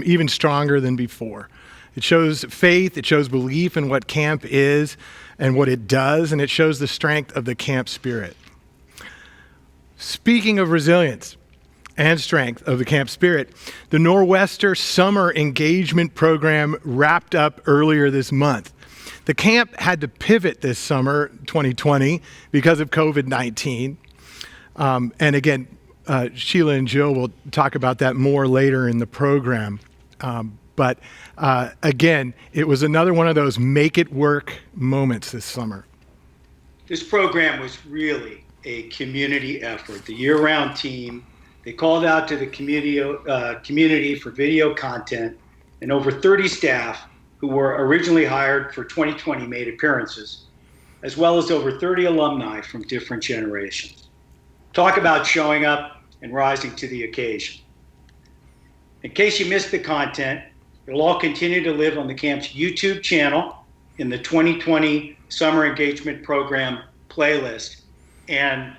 even stronger than before. It shows faith, it shows belief in what camp is and what it does, and it shows the strength of the camp spirit. Speaking of resilience and strength of the camp spirit, the Nor'Wester Summer Engagement Program wrapped up earlier this month. The camp had to pivot this summer, 2020, because of COVID-19. And again, Sheila and Jill will talk about that more later in the program. But again, it was another one of those make it work moments this summer. This program was really a community effort. The year-round team, they called out to the community for video content, and over 30 staff who were originally hired for 2020 made appearances, as well as over 30 alumni from different generations. Talk about showing up and rising to the occasion. In case you missed the content, it'll all continue to live on the camp's YouTube channel in the 2020 Summer Engagement Program playlist, and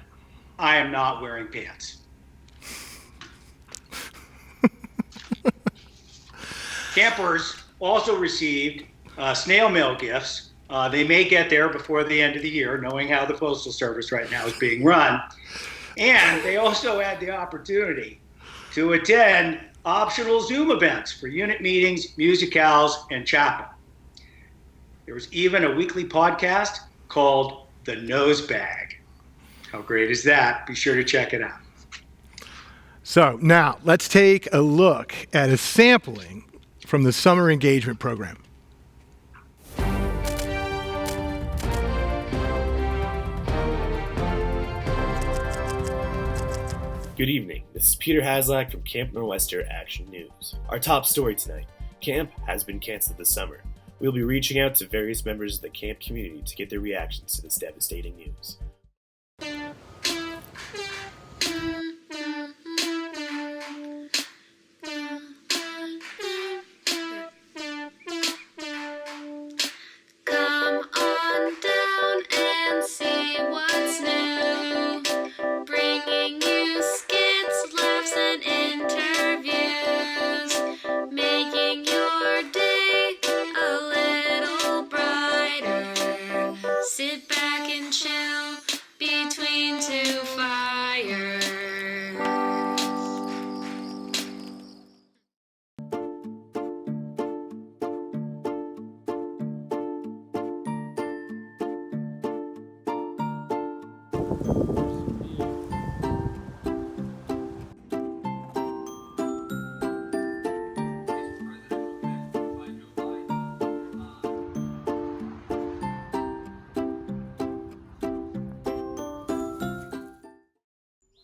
I am not wearing pants. Campers also received snail mail gifts. They may get there before the end of the year, knowing how the Postal Service right now is being run. And they also had the opportunity to attend optional Zoom events for unit meetings, musicals, and chapel. There was even a weekly podcast called The Nose Bag. How great is that? Be sure to check it out. So now let's take a look at a sampling from the Summer Engagement Program. Good evening, this is Peter Haslak from Camp Nor'Wester Action News. Our top story tonight, camp has been canceled this summer. We'll be reaching out to various members of the camp community to get their reactions to this devastating news.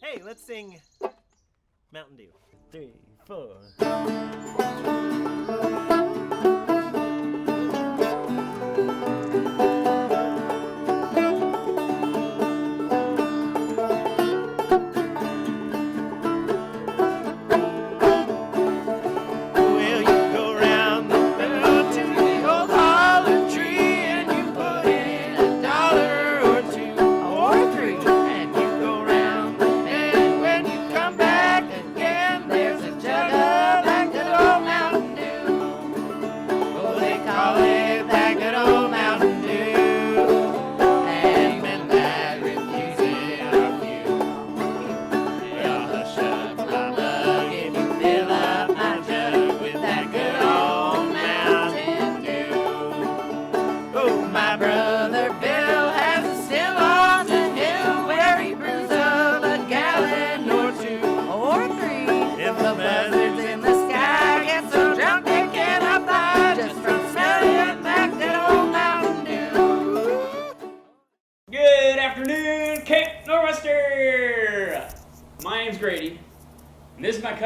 Hey, let's sing Mountain Dew. 3, 4.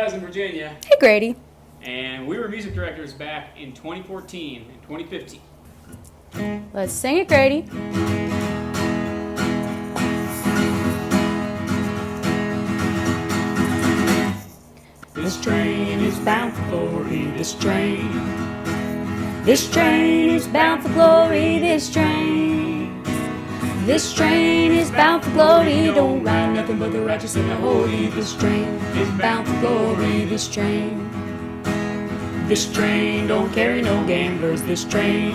cousin Virginia. Hey, Grady. And we were music directors back in 2014 and 2015. Let's sing it, Grady. This train is bound for glory, this train. This train is bound for glory, this train. This train is bound for glory, don't ride nothing but the righteous and the holy. This train is bound for glory, this train. This train don't carry no gamblers, this train.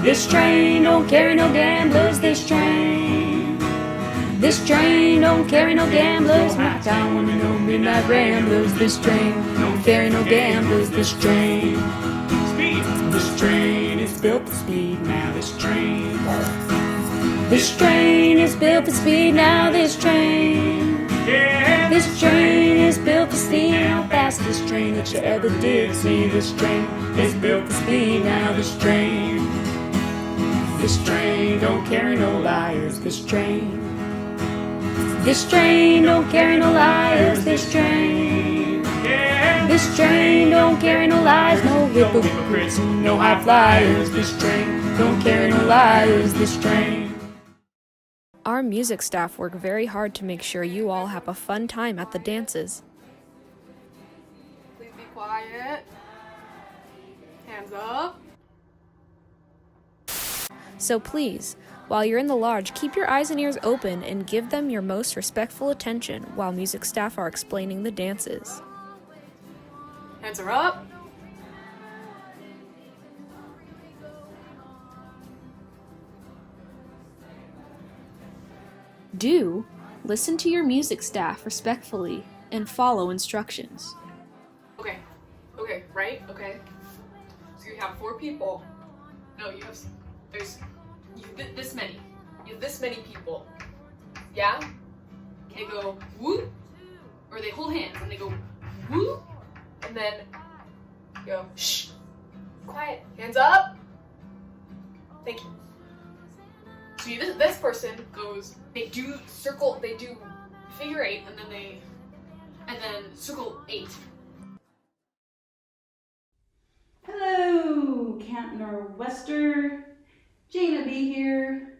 This train don't carry no gamblers, this train. This train don't carry no gamblers, my town women, no midnight ramblers. This train don't carry no gamblers, this train. This train is built for speed now, this train. This train is built for speed now, this train. Yeah. This train is built for speed, how fast this train that you ever did see. This train is built for speed now, this train. This train don't carry no liars, this train. This train don't carry no liars, this train. Yeah. This train don't carry no lies, no hypocrites, no high flyers. This train don't carry no liars, this train. Our music staff work very hard to make sure you all have a fun time at the dances. Please be quiet. Hands up. So please, while you're in the lodge, keep your eyes and ears open and give them your most respectful attention while music staff are explaining the dances. Hands are up. Do listen to your music staff respectfully and follow instructions. Okay, right? Okay. So you have 4 people. No, there's this many. You have this many people. Yeah? They go whoop, or they hold hands and they go whoop, and then you go shh, quiet, hands up. Thank you. So this person goes, they do circle, they do figure 8, and then circle 8. Hello, Camp Nor'Wester. Jana B here.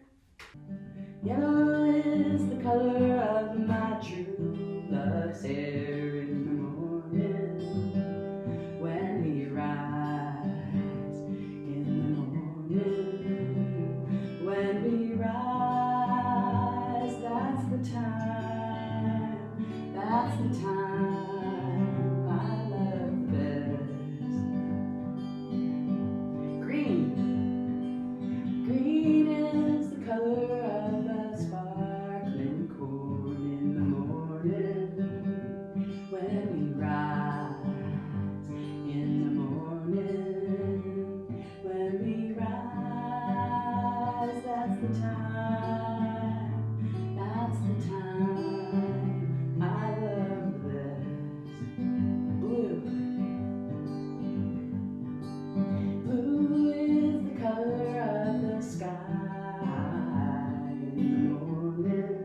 Yellow is the color of my true love's hair in the morning when we rise. In the morning when we rise, that's the time. That's the time I love best. Green. Green is the color of the sparkling corn in the morning when we rise. In the morning when we rise, that's the time. That's the time I love best. Blue. Blue is the color of the sky in the morning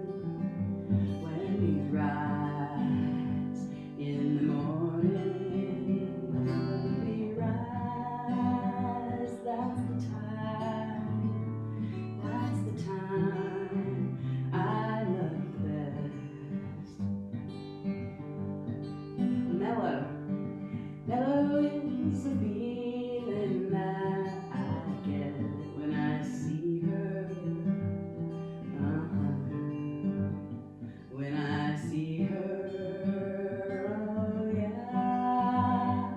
when we rise. In the morning when we rise, that's the time. That's the time I love best. Mellow. Mellow is the feeling that I get when I see her. When I see her, oh yeah,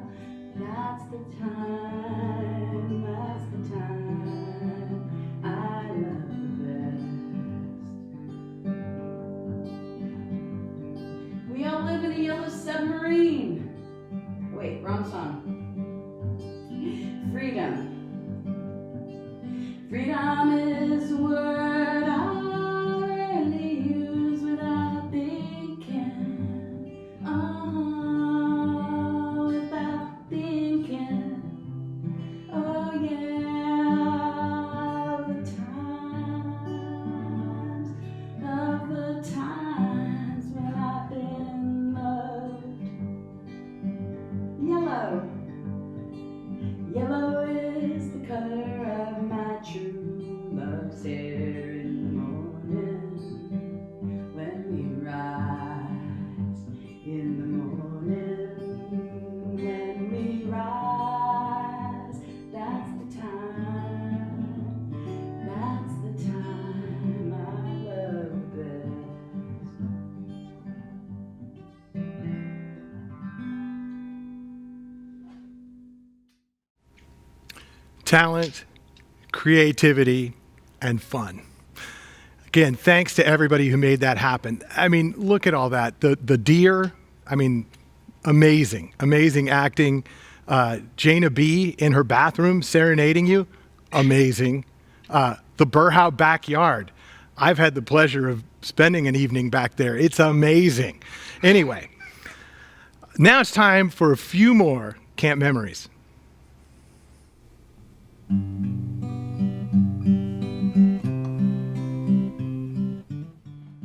that's the time, that's the time I love the best. We all live in a yellow submarine. Wait, wrong song. yellow. Yellow is the color of my true love's hair in the morning. When we rise in the morning, when we rise, that's the time I love best. Talent, creativity, and fun. Again, thanks to everybody who made that happen. I mean, look at all that. The deer, I mean, amazing, amazing acting. Jaina B in her bathroom serenading you, amazing. The Burhout backyard. I've had the pleasure of spending an evening back there. It's amazing. Anyway, now it's time for a few more camp memories.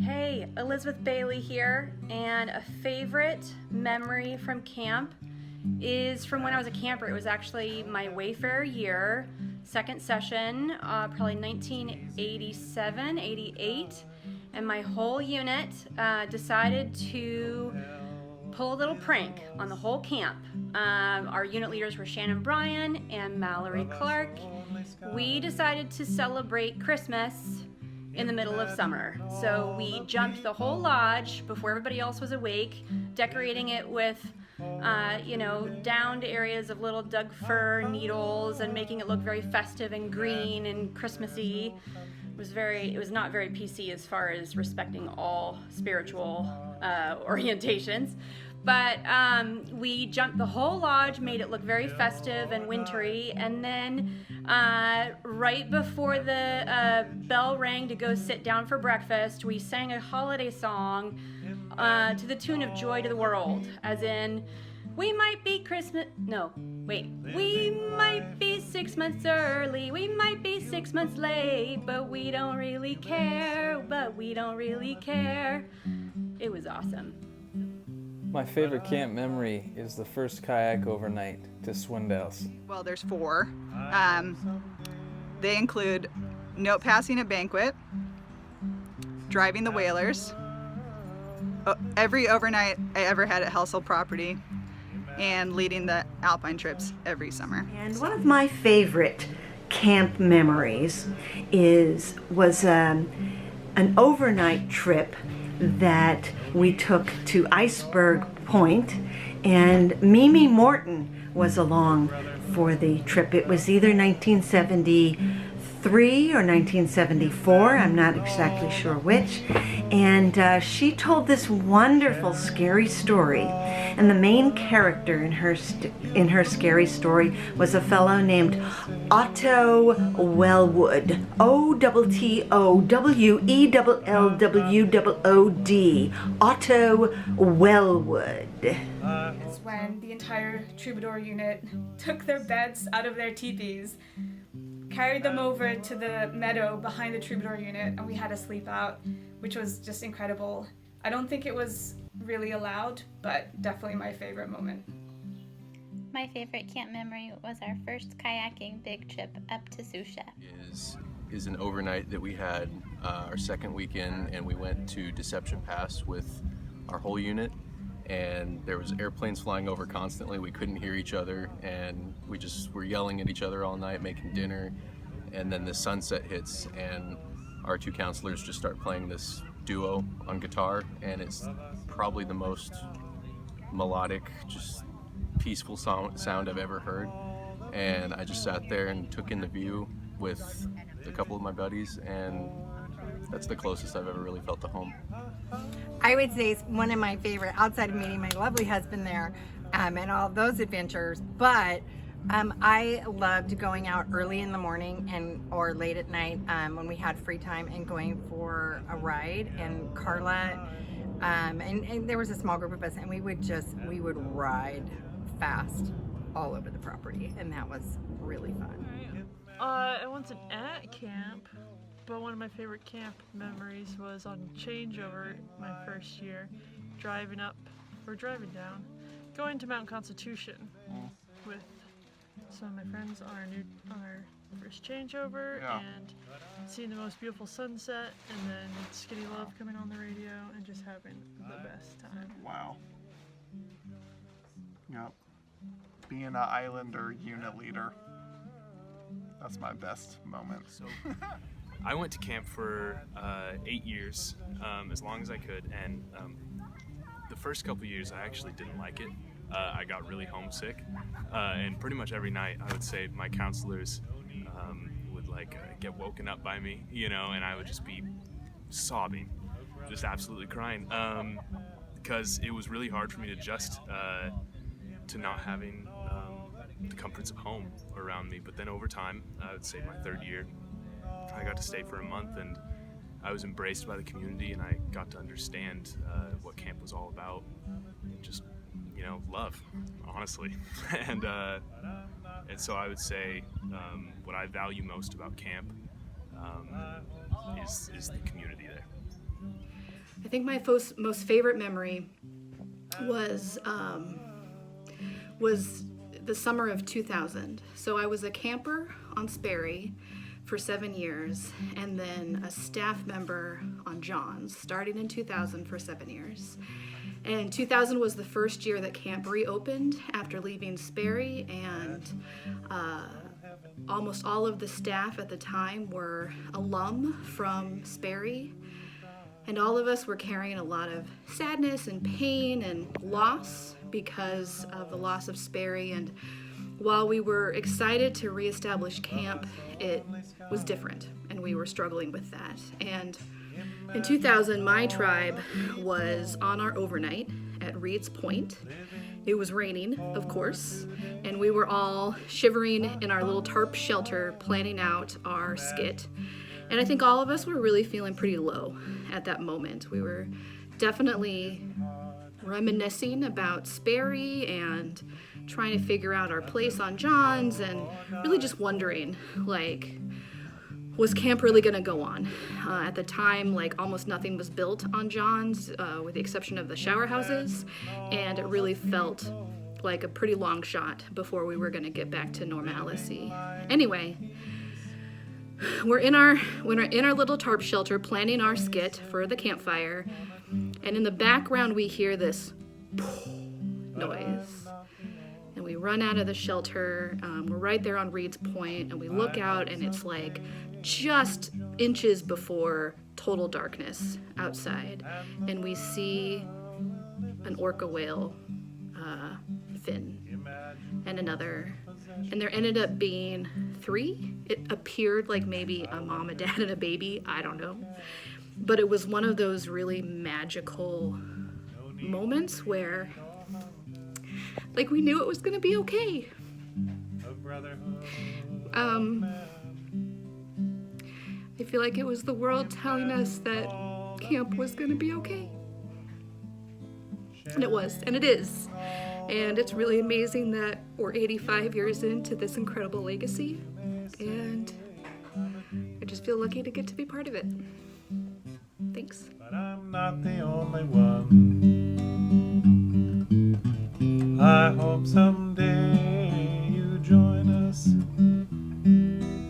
Hey, Elizabeth Bailey here, and a favorite memory from camp is from when I was a camper. It was actually my Wayfarer year, second session, probably 1987, 88, and my whole unit decided to pull a little prank on the whole camp. Our unit leaders were Shannon Bryan and Mallory Clark. We decided to celebrate Christmas in the middle of summer. So we jumped the whole lodge before everybody else was awake, decorating it with downed areas of little Doug fir needles and making it look very festive and green and Christmassy. It was not very PC as far as respecting all spiritual orientations. But we jumped the whole lodge, made it look very festive and wintry, and then right before the bell rang to go sit down for breakfast, we sang a holiday song to the tune of Joy to the World, as in, we might be we might be 6 months early, we might be 6 months late, but we don't really care, It was awesome. My favorite camp memory is the first kayak overnight to Swindells. Well, there's 4. They include note passing at banquet, driving the whalers, every overnight I ever had at Helsel property, and leading the alpine trips every summer. And one of my favorite camp memories was an overnight trip that we took to Iceberg Point, and Mimi Morton was along for the trip. It was either 1973 or 1974, I'm not exactly sure which, and she told this wonderful scary story, and the main character in her scary story was a fellow named Otto Wellwood, OTTOWELLWOOD, Otto Wellwood. It's when the entire troubadour unit took their beds out of their teepees, carried them over to the meadow behind the troubadour unit, and we had to sleep out, which was just incredible. I don't think it was really allowed, but definitely my favorite moment. My favorite camp memory was our first kayaking big trip up to Susha. Is an overnight that we had our second weekend, and we went to Deception Pass with our whole unit, and there was airplanes flying over constantly. We couldn't hear each other, and we just were yelling at each other all night, making dinner, and then the sunset hits, and our 2 counselors just start playing this duo on guitar, and it's probably the most melodic, just peaceful sound I've ever heard. And I just sat there and took in the view with a couple of my buddies, and that's the closest I've ever really felt to home. I would say it's one of my favorite, outside of meeting my lovely husband there and all those adventures, but I loved going out early in the morning or late at night when we had free time and going for a ride. And Carla and there was a small group of us, and we would ride fast all over the property, and that was really fun. I wasn't at camp, but one of my favorite camp memories was on changeover my first year, driving down, going to Mount Constitution with some of my friends on our first changeover, and seeing the most beautiful sunset, and then Skinny Love coming on the radio, and just having the best time. Wow. Yep. Being an Islander unit leader. That's my best moment. So, I went to camp for 8 years, as long as I could, and the first couple years I actually didn't like it. I got really homesick, and pretty much every night I would say my counselors would get woken up by me, and I would just be sobbing, just absolutely crying, because it was really hard for me to adjust to not having the comforts of home around me. But then over time, I would say my third year, I got to stay for a month, and I was embraced by the community, and I got to understand what camp was all about, and just love, honestly. and so I would say what I value most about camp is the community there. I think my most favorite memory was the summer of 2000. So I was a camper on Sperry for 7 years, and then a staff member on Johns, starting in 2000 for 7 years. And 2000 was the first year that camp reopened after leaving Sperry, and almost all of the staff at the time were alum from Sperry. And all of us were carrying a lot of sadness and pain and loss because of the loss of Sperry. And while we were excited to reestablish camp, it was different, and we were struggling with that. And in 2000, my tribe was on our overnight at Reed's Point. It was raining, of course, and we were all shivering in our little tarp shelter planning out our skit. And I think all of us were really feeling pretty low at that moment. We were definitely reminiscing about Sperry and trying to figure out our place on Johns, and really just wondering, was camp really going to go on? At the time, almost nothing was built on Johns, with the exception of the shower houses, and it really felt like a pretty long shot before we were going to get back to normalcy. Anyway, we're in our little tarp shelter planning our skit for the campfire, and in the background we hear this noise. And we run out of the shelter. We're right there on Reed's Point, and we look out, and it's just inches before total darkness outside, and we see an orca whale fin and another, and there ended up being 3. It appeared like maybe a mom, a dad, and a baby, I don't know, but it was one of those really magical moments where we knew it was gonna be okay. I feel like it was the world telling us that camp was gonna be okay. And it was, and it is. And it's really amazing that we're 85 years into this incredible legacy. And I just feel lucky to get to be part of it. Thanks. But I'm not the only one. I hope someday you join us, and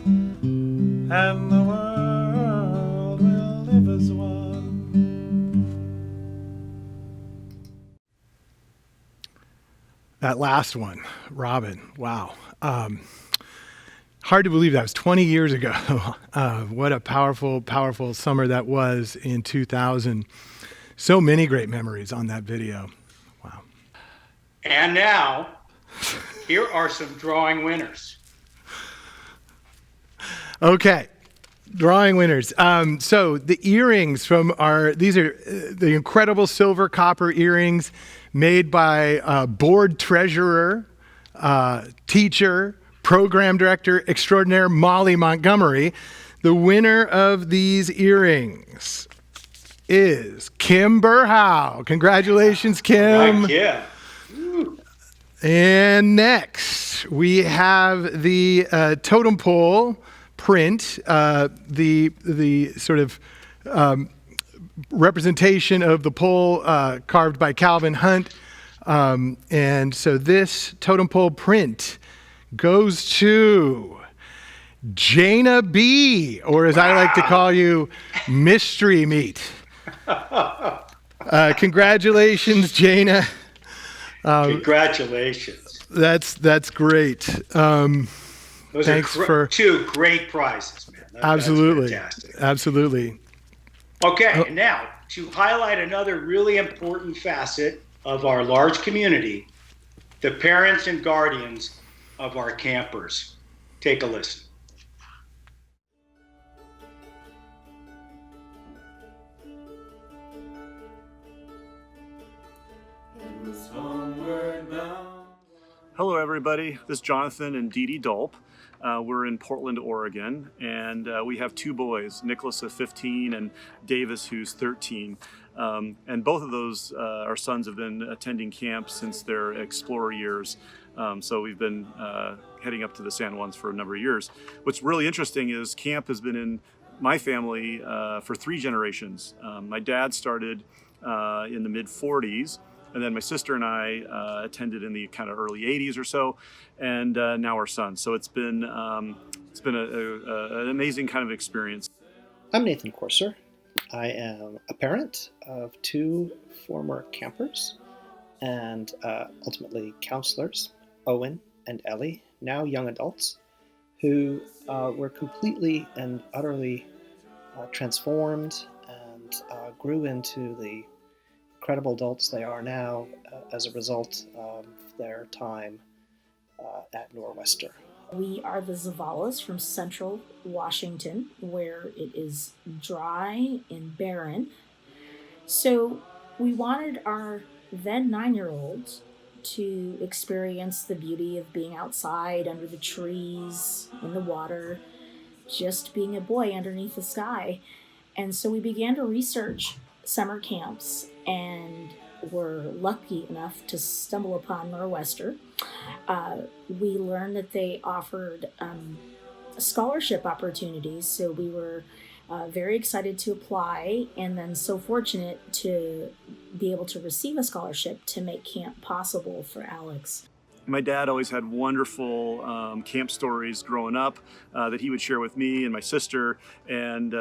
the world will live as one. That last one, Robin, wow. Hard to believe that was 20 years ago. What a powerful, powerful summer that was in 2000. So many great memories on that video. Wow. And now, here are some drawing winners. Okay, drawing winners. So the earrings from these are the incredible silver copper earrings made by board treasurer, teacher, program director extraordinaire Molly Montgomery. The winner of these earrings is Kim Burhow. Congratulations, Kim. Right, yeah. And next, we have the totem pole print, the sort of representation of the pole carved by Calvin Hunt. And so this totem pole print goes to Jana B, or as I like to call you, Mystery Meat. Congratulations, Jana. Congratulations. That's great. Those thanks are for two great prizes, man. absolutely, That's fantastic. Absolutely. Okay, and now to highlight another really important facet of our large community, the parents and guardians of our campers. Take a listen. Hello, everybody. This is Jonathan and Dee Dee Dolp. We're in Portland, Oregon, and we have two boys, Nicholas, 15, and Davis, who's 13. And both of those, our sons, have been attending camp since their explorer years. So we've been heading up to the San Juans for a number of years. What's really interesting is camp has been in my family for 3 generations. My dad started in the mid-40s. And then my sister and I attended in the kind of early 80s or so, and now our son. So it's been an amazing kind of experience. I'm Nathan Corser. I am a parent of 2 former campers and ultimately counselors, Owen and Ellie, now young adults, who were completely and utterly transformed and grew into the incredible adults they are now as a result of their time at Nor'Wester. We are the Zavalas from central Washington, where it is dry and barren. So we wanted our then 9-year-olds to experience the beauty of being outside under the trees, in the water, just being a boy underneath the sky. And so we began to research summer camps and were lucky enough to stumble upon Nor'Wester. We learned that they offered scholarship opportunities, so we were very excited to apply, and then so fortunate to be able to receive a scholarship to make camp possible for Alex. My dad always had wonderful camp stories growing up that he would share with me and my sister, and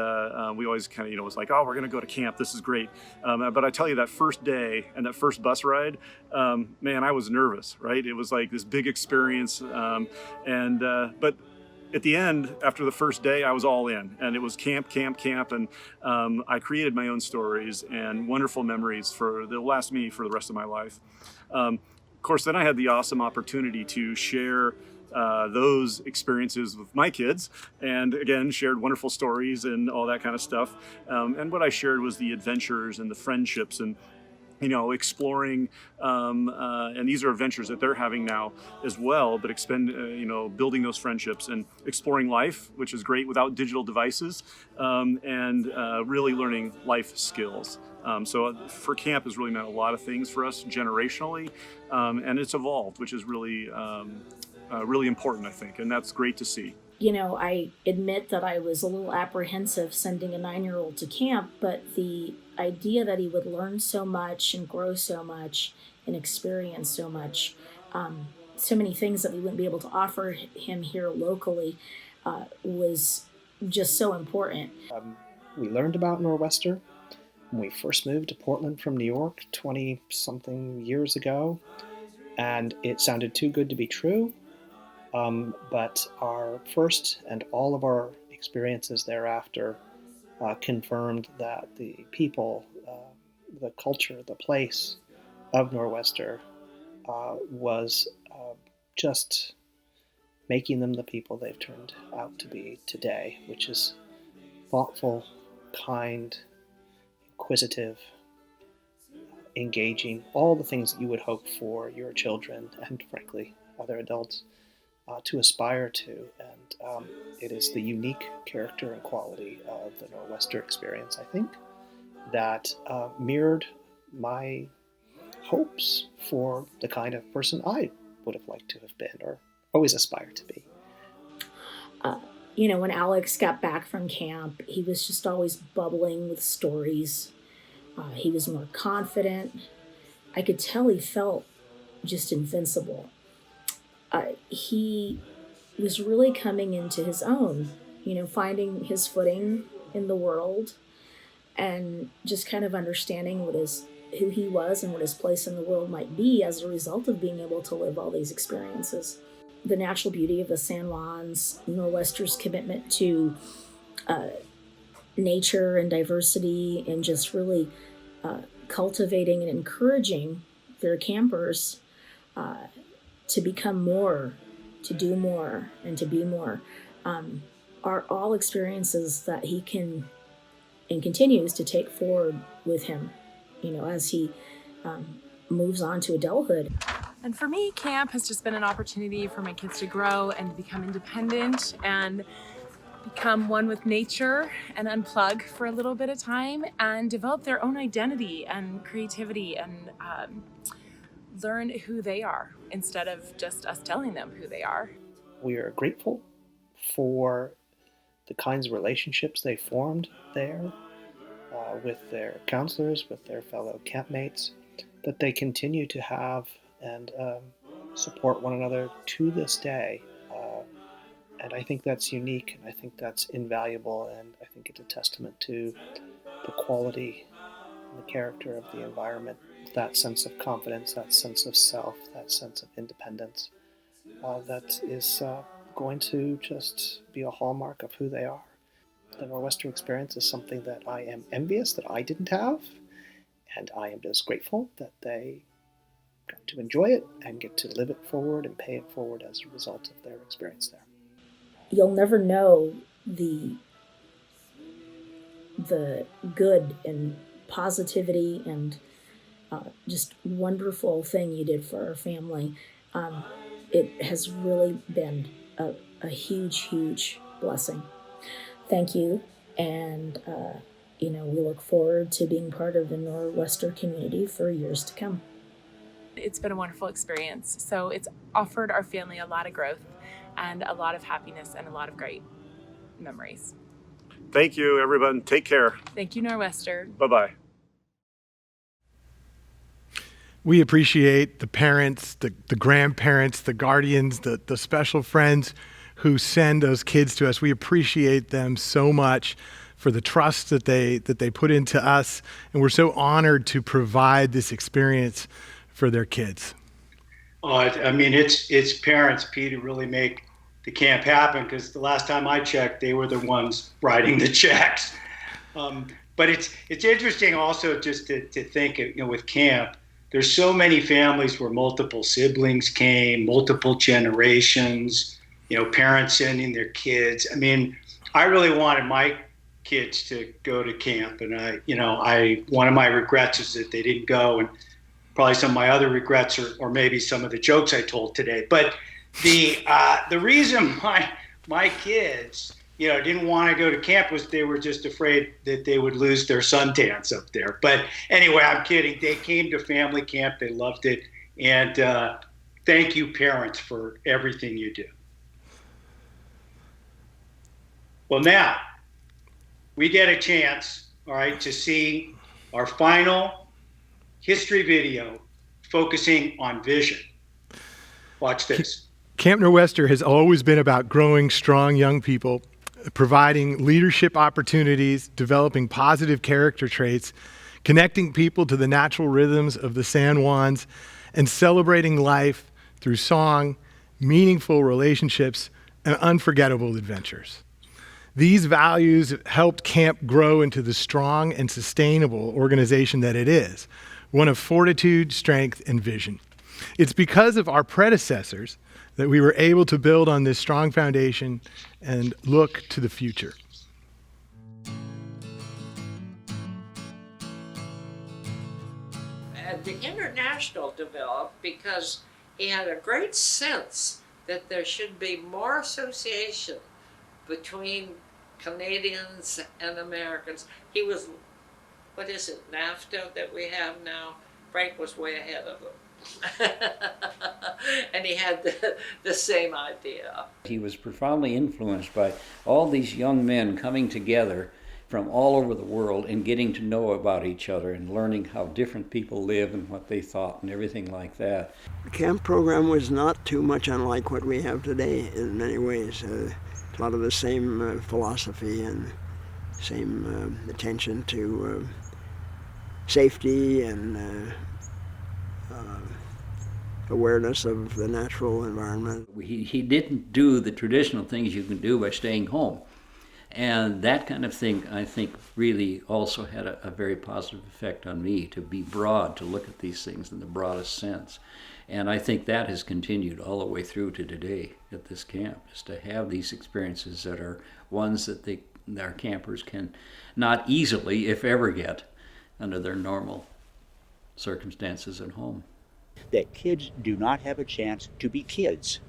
we always kind of, was like, oh, we're going to go to camp. This is great. But I tell you, that first day and that first bus ride, man, I was nervous, right? It was like this big experience. But at the end, after the first day, I was all in, and it was camp, and I created my own stories and wonderful memories that'll last me for the rest of my life. Of course, then I had the awesome opportunity to share those experiences with my kids, and again, shared wonderful stories and all that kind of stuff. And what I shared was the adventures and the friendships and, exploring, and these are adventures that they're having now as well, but building those friendships and exploring life, which is great without digital devices, and really learning life skills. So for camp has really meant a lot of things for us generationally, and it's evolved, which is really, really important, I think, and that's great to see. I admit that I was a little apprehensive sending a 9-year-old to camp, but the idea that he would learn so much and grow so much and experience so much, so many things that we wouldn't be able to offer him here locally, was just so important. We learned about Nor'Wester when we first moved to Portland from New York 20-something years ago, and it sounded too good to be true. But our first and all of our experiences thereafter confirmed that the people, the culture, the place of Nor'Wester was just making them the people they've turned out to be today, which is thoughtful, kind, inquisitive, engaging, all the things that you would hope for your children and, frankly, other adults to aspire to. And it is the unique character and quality of the Nor'Wester experience, I think, that mirrored my hopes for the kind of person I would have liked to have been or always aspired to be. When Alex got back from camp, he was just always bubbling with stories. He was more confident. I could tell he felt just invincible. He was really coming into his own, finding his footing in the world and just kind of understanding who he was and what his place in the world might be as a result of being able to live all these experiences. The natural beauty of the San Juans, Nor'Wester's commitment to nature and diversity, and just really cultivating and encouraging their campers to become more, to do more, and to be more, are all experiences that he can and continues to take forward with him, as he moves on to adulthood. And for me, camp has just been an opportunity for my kids to grow and to become independent and become one with nature and unplug for a little bit of time and develop their own identity and creativity and learn who they are instead of just us telling them who they are. We are grateful for the kinds of relationships they formed there with their counselors, with their fellow campmates, that they continue to have and support one another to this day. And I think that's unique, and I think that's invaluable, and I think it's a testament to the quality and the character of the environment, that sense of confidence, that sense of self, that sense of independence, that is going to just be a hallmark of who they are. The Nor'Wester experience is something that I am envious that I didn't have, and I am just grateful that they got to enjoy it and get to live it forward and pay it forward as a result of their experience there. You'll never know the good and positivity and just wonderful thing you did for our family. It has really been a huge, huge blessing. Thank you, and we look forward to being part of the Nor'Wester community for years to come. It's been a wonderful experience. So it's offered our family a lot of growth and a lot of happiness and a lot of great memories. Thank you, everyone. Take care. Thank you, Nor'Wester. Bye-bye. We appreciate the parents, the grandparents, the guardians, the special friends who send those kids to us. We appreciate them so much for the trust that they put into us, and we're so honored to provide this experience for their kids. It's parents, Pete, who really make the camp happen, because the last time I checked, they were the ones writing the checks. But it's interesting also just to think, with camp, there's so many families where multiple siblings came, multiple generations, parents sending their kids. I really wanted my kids to go to camp, and one of my regrets is that they didn't go, and probably some of my other regrets or maybe some of the jokes I told today. But the reason my kids didn't want to go to camp was they were just afraid that they would lose their suntans up there. But anyway, I'm kidding. They came to family camp. They loved it. And thank you, parents, for everything you do. Well, now we get a chance, all right, to see our final history video focusing on vision. Watch this. Camp Nor'Wester has always been about growing strong young people, providing leadership opportunities, developing positive character traits, connecting people to the natural rhythms of the San Juans, and celebrating life through song, meaningful relationships, and unforgettable adventures. These values helped camp grow into the strong and sustainable organization that it is, one of fortitude, strength, and vision. It's because of our predecessors that we were able to build on this strong foundation and look to the future. The International developed because he had a great sense that there should be more association between Canadians and Americans. He was, what is it, NAFTA that we have now? Frank was way ahead of him. And he had the same idea. He was profoundly influenced by all these young men coming together from all over the world and getting to know about each other and learning how different people live and what they thought and everything like that. The camp program was not too much unlike what we have today in many ways. A lot of the same philosophy and same attention to safety and awareness of the natural environment. He didn't do the traditional things you can do by staying home. And that kind of thing, I think, really also had a very positive effect on me, to be broad, to look at these things in the broadest sense. And I think that has continued all the way through to today at this camp, is to have these experiences that are ones that our campers can not easily, if ever, get under their normal circumstances at home. That kids do not have a chance to be kids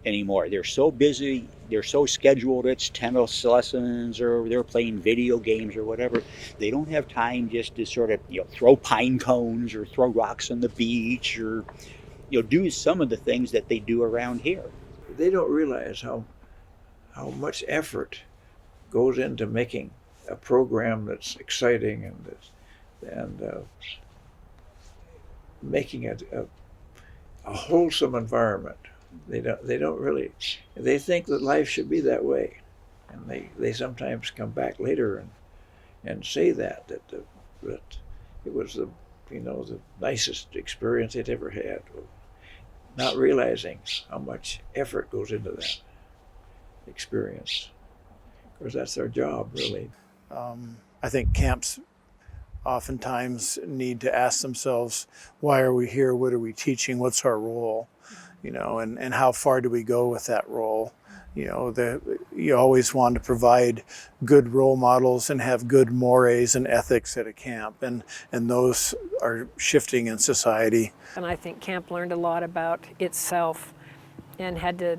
anymore. They're so busy, they're so scheduled, it's tennis lessons or they're playing video games or whatever. They don't have time just to sort of, throw pine cones or throw rocks on the beach or, do some of the things that they do around here. They don't realize how much effort goes into making a program that's exciting and making it a wholesome environment. They don't really. They think that life should be that way, and they sometimes come back later and say that it was the nicest experience they'd ever had, not realizing how much effort goes into that experience, because that's their job, really. I think camps oftentimes need to ask themselves, why are we here? What are we teaching? What's our role? And how far do we go with that role? You always want to provide good role models and have good mores and ethics at a camp, and those are shifting in society. And I think camp learned a lot about itself and had to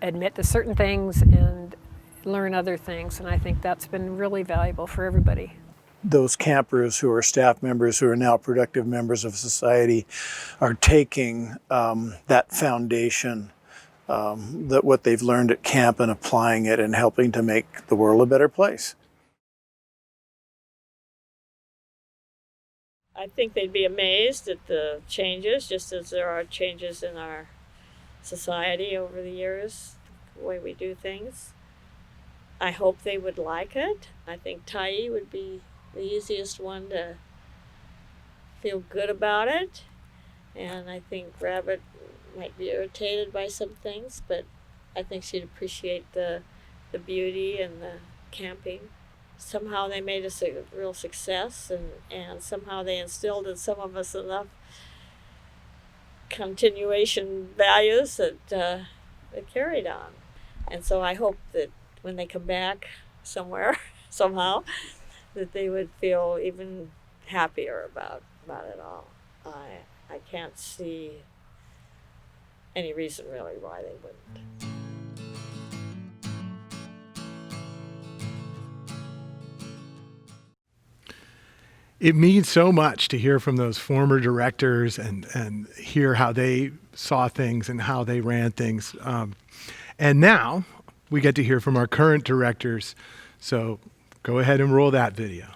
admit to certain things and learn other things, and I think that's been really valuable for everybody. Those campers who are staff members who are now productive members of society are taking that foundation, that what they've learned at camp, and applying it and helping to make the world a better place. I think they'd be amazed at the changes, just as there are changes in our society over the years, the way we do things. I hope they would like it. I think Tai would be the easiest one to feel good about it, and I think Rabbit might be irritated by some things, but I think she'd appreciate the beauty and the camping. Somehow they made us a real success, and somehow they instilled in some of us enough continuation values that carried on. And so I hope that when they come back somewhere, somehow, that they would feel even happier about it all. I can't see any reason really why they wouldn't. It means so much to hear from those former directors and hear how they saw things and how they ran things. And now we get to hear from our current directors. So go ahead and roll that video.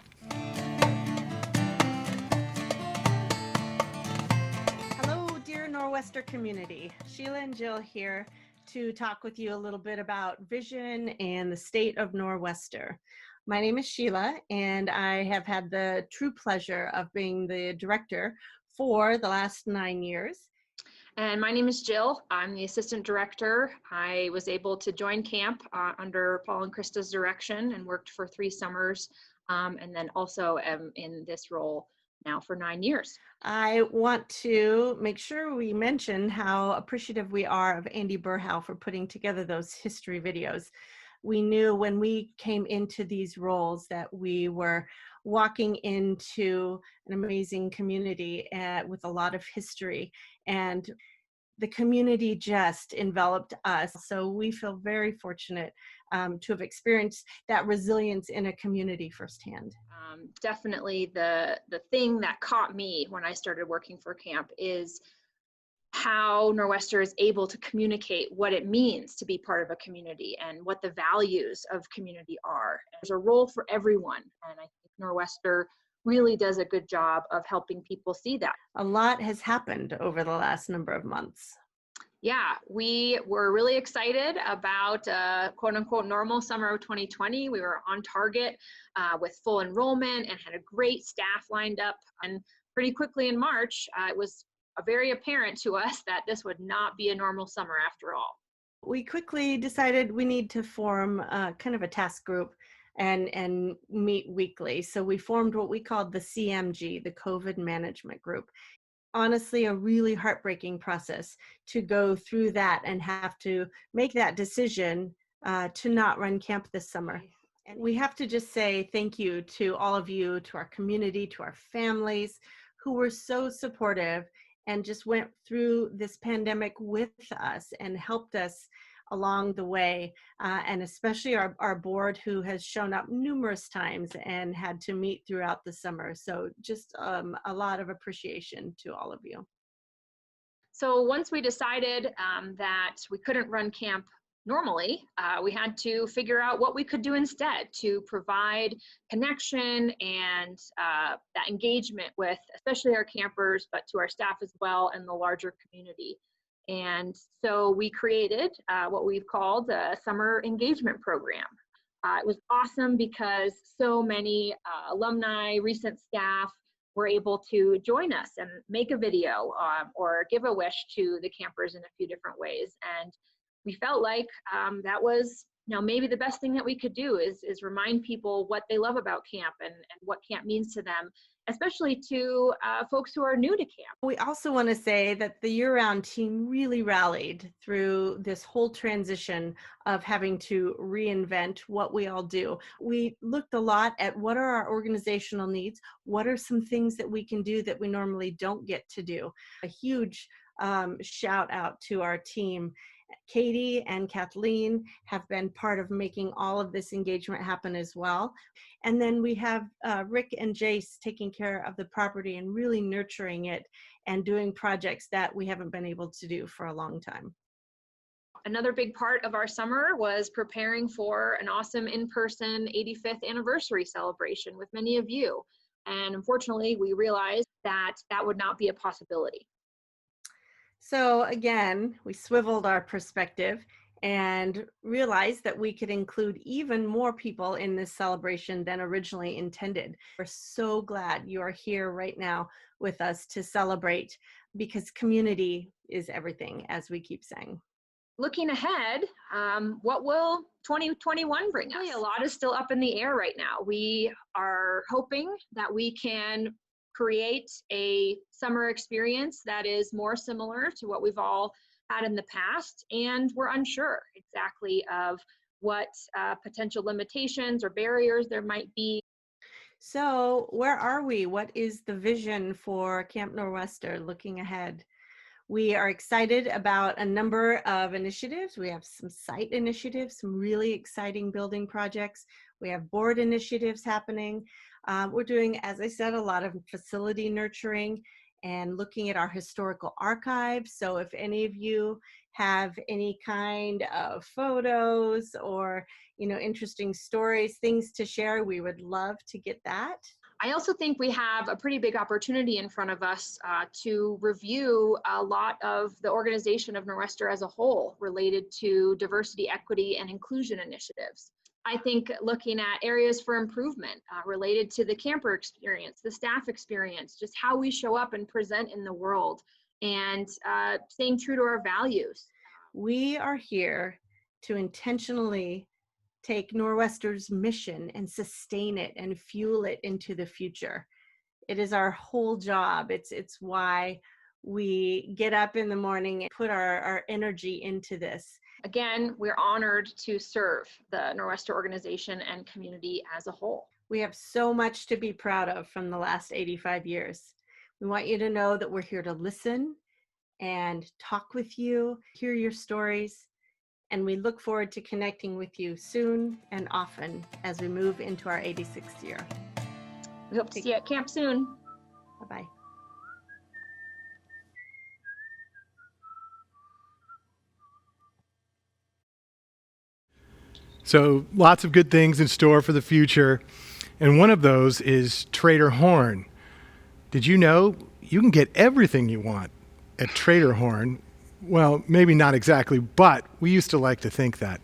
Hello, dear Nor'Wester community. Sheila and Jill here to talk with you a little bit about vision and the state of Nor'Wester. My name is Sheila, and I have had the true pleasure of being the director for the last 9 years. And my name is Jill. I'm the assistant director. I was able to join camp under Paul and Krista's direction and worked for 3 summers, and then also am in this role now for 9 years. I want to make sure we mention how appreciative we are of Andy Burhow for putting together those history videos. We knew when we came into these roles that we were walking into an amazing community with a lot of history, and the community just enveloped us. So we feel very fortunate to have experienced that resilience in a community firsthand. Definitely the thing that caught me when I started working for camp is how Nor'Wester is able to communicate what it means to be part of a community and what the values of community are. There's a role for everyone, and I think Nor'Wester really does a good job of helping people see that. A lot has happened over the last number of months. Yeah, we were really excited about quote unquote normal summer of 2020. We were on target with full enrollment and had a great staff lined up. And pretty quickly in March, it was very apparent to us that this would not be a normal summer after all. We quickly decided we need to form kind of a task group and meet weekly. So we formed what we called the CMG, the COVID Management Group. Honestly, a really heartbreaking process to go through that and have to make that decision to not run camp this summer. And we have to just say thank you to all of you, to our community, to our families who were so supportive and just went through this pandemic with us and helped us along the way, and especially our board, who has shown up numerous times and had to meet throughout the summer. So just a lot of appreciation to all of you. So once we decided that we couldn't run camp normally, we had to figure out what we could do instead to provide connection and that engagement with especially our campers, but to our staff as well and the larger community. And so we created what we've called a summer engagement program. It was awesome because so many alumni, recent staff were able to join us and make a video or give a wish to the campers in a few different ways. And we felt like that was, maybe the best thing that we could do is remind people what they love about camp and what camp means to them, especially to folks who are new to camp. We also want to say that the year-round team really rallied through this whole transition of having to reinvent what we all do. We looked a lot at what are our organizational needs, what are some things that we can do that we normally don't get to do. A huge shout out to our team. Katie and Kathleen have been part of making all of this engagement happen as well. And then we have Rick and Jace taking care of the property and really nurturing it and doing projects that we haven't been able to do for a long time. Another big part of our summer was preparing for an awesome in-person 85th anniversary celebration with many of you. And unfortunately, we realized that that would not be a possibility. So again, we swiveled our perspective and realized that we could include even more people in this celebration than originally intended. We're so glad you are here right now with us to celebrate, because community is everything, as we keep saying. Looking ahead, what will 2021 bring us? A lot is still up in the air right now. We are hoping that we can create a summer experience that is more similar to what we've all had in the past, and we're unsure exactly of what potential limitations or barriers there might be. So where are we? What is the vision for Camp Nor'Wester looking ahead? We are excited about a number of initiatives. We have some site initiatives, some really exciting building projects. We have board initiatives happening. We're doing, as I said, a lot of facility nurturing and looking at our historical archives. So if any of you have any kind of photos or, interesting stories, things to share, we would love to get that. I also think we have a pretty big opportunity in front of us to review a lot of the organization of Nor'Wester as a whole related to diversity, equity, and inclusion initiatives. I think looking at areas for improvement related to the camper experience, the staff experience, just how we show up and present in the world, and staying true to our values. We are here to intentionally take Nor'Wester's mission and sustain it and fuel it into the future. It is our whole job. It's why we get up in the morning and put our energy into this. Again, we're honored to serve the Nor'Wester organization and community as a whole. We have so much to be proud of from the last 85 years. We want you to know that we're here to listen and talk with you, hear your stories, and we look forward to connecting with you soon and often as we move into our 86th year. We hope to see you at camp soon. Bye-bye. So lots of good things in store for the future. And one of those is Trader Horn. Did you know you can get everything you want at Trader Horn? Well, maybe not exactly, but we used to like to think that.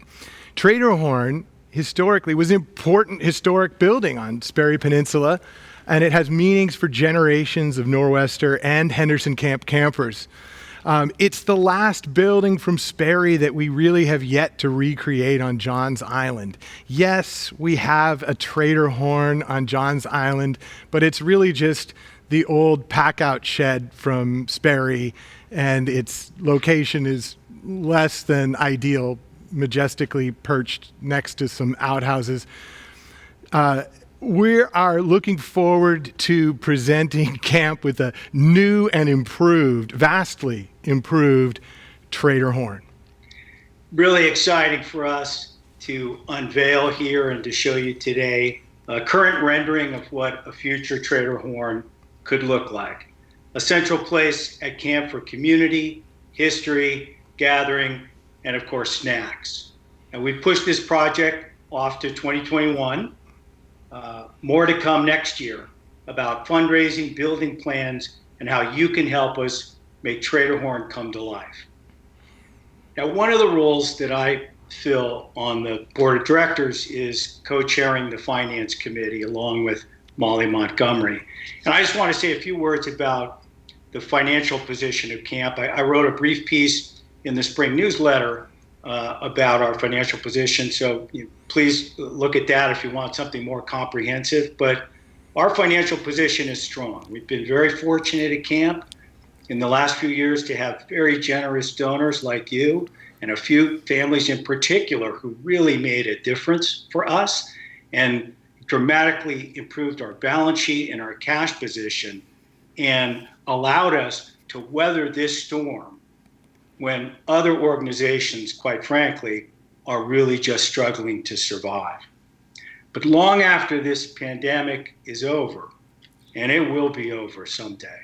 Trader Horn historically was an important historic building on Sperry Peninsula, and it has meanings for generations of Nor'Wester and Henderson Camp campers. It's the last building from Sperry that we really have yet to recreate on Johns Island. Yes, we have a Trader Horn on Johns Island, but it's really just the old pack-out shed from Sperry, and its location is less than ideal, majestically perched next to some outhouses. We are looking forward to presenting camp with a new and improved, vastly improved Trader Horn. Really exciting for us to unveil here and to show you today a current rendering of what a future Trader Horn could look like. A central place at camp for community, history, gathering, and of course snacks. And we pushed this project off to 2021. More to come next year about fundraising, building plans, and how you can help us make Trader Horn come to life. Now, one of the roles that I fill on the board of directors is co-chairing the finance committee along with Molly Montgomery. And I just want to say a few words about the financial position of camp. I wrote a brief piece in the spring newsletter about our financial position. So please look at that if you want something more comprehensive. But our financial position is strong. We've been very fortunate at camp in the last few years to have very generous donors like you and a few families in particular who really made a difference for us and dramatically improved our balance sheet and our cash position and allowed us to weather this storm when other organizations, quite frankly, are really just struggling to survive. But long after this pandemic is over, and it will be over someday,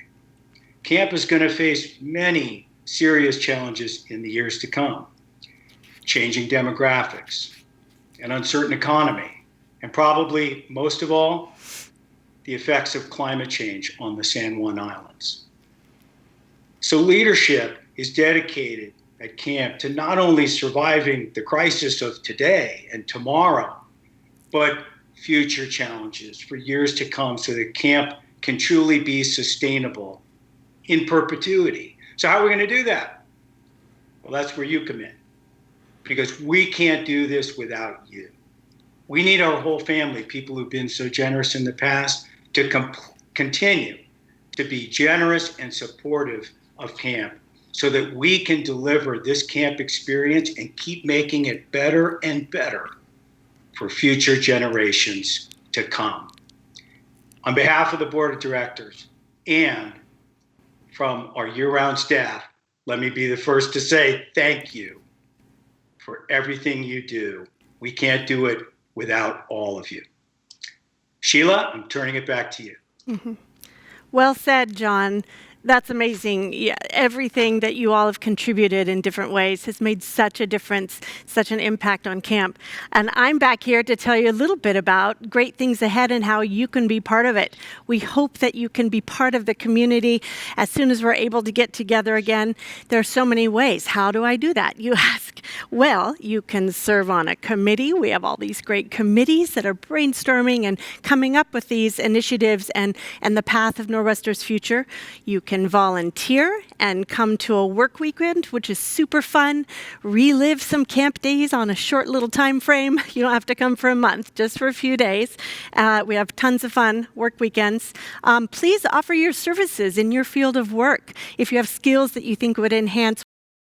camp is going to face many serious challenges in the years to come. Changing demographics, an uncertain economy, and probably most of all, the effects of climate change on the San Juan Islands. So leadership is dedicated at camp to not only surviving the crisis of today and tomorrow, but future challenges for years to come so that camp can truly be sustainable in perpetuity. So how are we going to do that? Well, that's where you come in, because we can't do this without you. We need our whole family, people who've been so generous in the past, to continue to be generous and supportive of camp so that we can deliver this camp experience and keep making it better and better for future generations to come. On behalf of the board of directors and from our year-round staff, let me be the first to say thank you for everything you do. We can't do it without all of you. Sheila, I'm turning it back to you. Mm-hmm. Well said, John. That's amazing. Yeah, everything that you all have contributed in different ways has made such a difference, such an impact on camp. And I'm back here to tell you a little bit about great things ahead and how you can be part of it. We hope that you can be part of the community as soon as we're able to get together again. There are so many ways. How do I do that, you ask? Well, you can serve on a committee. We have all these great committees that are brainstorming and coming up with these initiatives and the path of Nor'Wester's future. You can volunteer and come to a work weekend, which is super fun. Relive some camp days on a short little time frame. You don't have to come for a month, just for a few days. We have tons of fun work weekends. Please offer your services in your field of work. If you have skills that you think would enhance